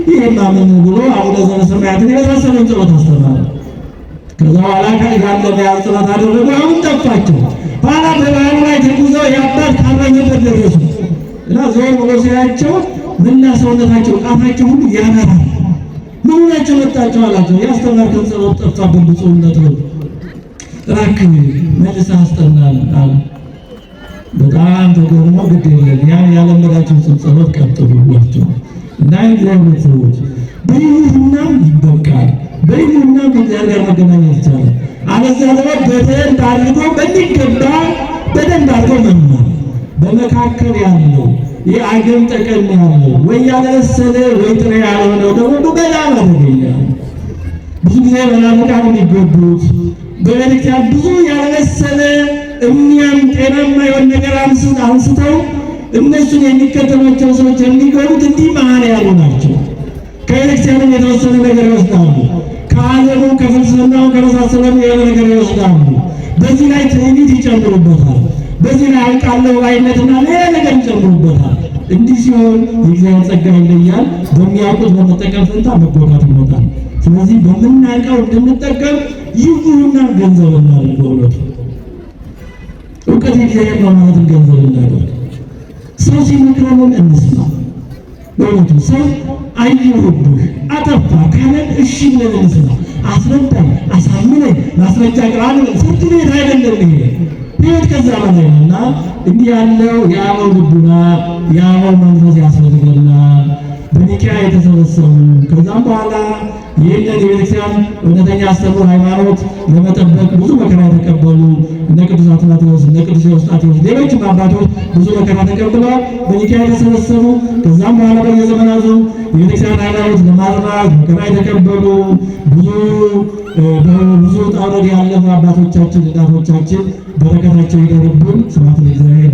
ይሄማ ምን ብሎ አቡነ ዘበሰማያትን የመሳሰሉን ጸሎት አስተማረ። ከዛ በኋላ ያለ በያዝ ጸሎት አደረጉ። አሁን ጠፋቸው። ኋላ በባህሩ ላይ ተጉዘው የአባት ካረኘበት ደረሱ እና ዞር ብሎ ሲያቸው ምና ሰውነታቸው ቃታቸው ሁሉ ያነራል። ምን ናቸው መጣቸው አላቸው። ያስተማርከን ጸሎት ጠፋብን ብፁዕነት ነው እባክህ መልሰህ አስጠናን አለ። በጣም ተገርሞ ግድ የለም ያን ያለመዳችሁትን ጸሎት ቀጥሉ ብሏቸው እና እግዚአብሔር ሰዎች በይሁናም ይበቃል። በይሁና ከእግዚአብሔር ጋር መገናኘት ይቻላል። አለዚያ ደግሞ በደንብ አድርጎ በሚገባ በደንብ አድርጎ መማር በመካከል ያለው የአገም ጠቀም ያለው ወይ ያለበሰለ ወይ ጥሬ ያልሆነው ደግሞ በጣም አደገኛ። ብዙ ጊዜ መናፍቃን የሚጎዱት በቤተክርስቲያን ብዙ ያለበሰለ እኛም ጤናማ የሆነ ነገር አንስተው እነሱን የሚከተሏቸው ሰዎች የሚጎዱት እንዲህ መሀል ያሉ ናቸው። ከቤተክርስቲያንም የተወሰነ ነገር ይወስዳሉ። ከዓለሙ ከፍልስፍናው ከመሳሰለው የሆነ ነገር ይወስዳሉ። በዚህ ላይ ትዕቢት ይጨምሩበታል። በዚህ ላይ አውቃለሁ ባይነትና ሌላ ነገር ይጨምሩበታል። እንዲህ ሲሆን የእግዚአብሔር ጸጋ ይለያል። በሚያውቁት በመጠቀም ፈንታ መጎዳት ይመጣል። ስለዚህ በምናውቀው እንድንጠቀም ይሁንና ገንዘብ እናድርግ። በእውነቱ እውቀት የእግዚአብሔር ነው ማለትን ገንዘብ እናድርግ። ሰው ሲመክረን እንስማ። በእውነቱ ሰው አየሁብህ አጠፋ ካለን እሺ ብለን እንስማ። አስረዳኝ፣ አሳምነኝ፣ ማስረጃ ቅራን ፍርድ ቤት አይደለም ይሄ ሕይወት ከዛ በላይ ነውና እንዲህ ያለው የአበው ልቡና የአበው መንፈስ ያስፈልገናል። በኒቅያ የተሰበሰቡ ከዛም በኋላ ይህንን የቤተክርስቲያን እውነተኛ አስተምህሮ ሃይማኖት ለመጠበቅ ብዙ መከራ የተቀበሉ እነ ቅዱስ አትናቴዎስ እነ ቅዱስ ኤዎስጣቴዎስ ሌሎችም አባቶች ብዙ መከራ ተቀብለዋል። በኒቅያ የተሰበሰቡ ከዛም በኋላ በየዘመናቱ የቤተክርስቲያን ሃይማኖት ለማጽናት መከራ የተቀበሉ ብዙ ውጣ ውረድ ያለፉ አባቶቻችን እናቶቻችን በረከታቸው ይደርብን። ስብሐት ለእግዚአብሔር።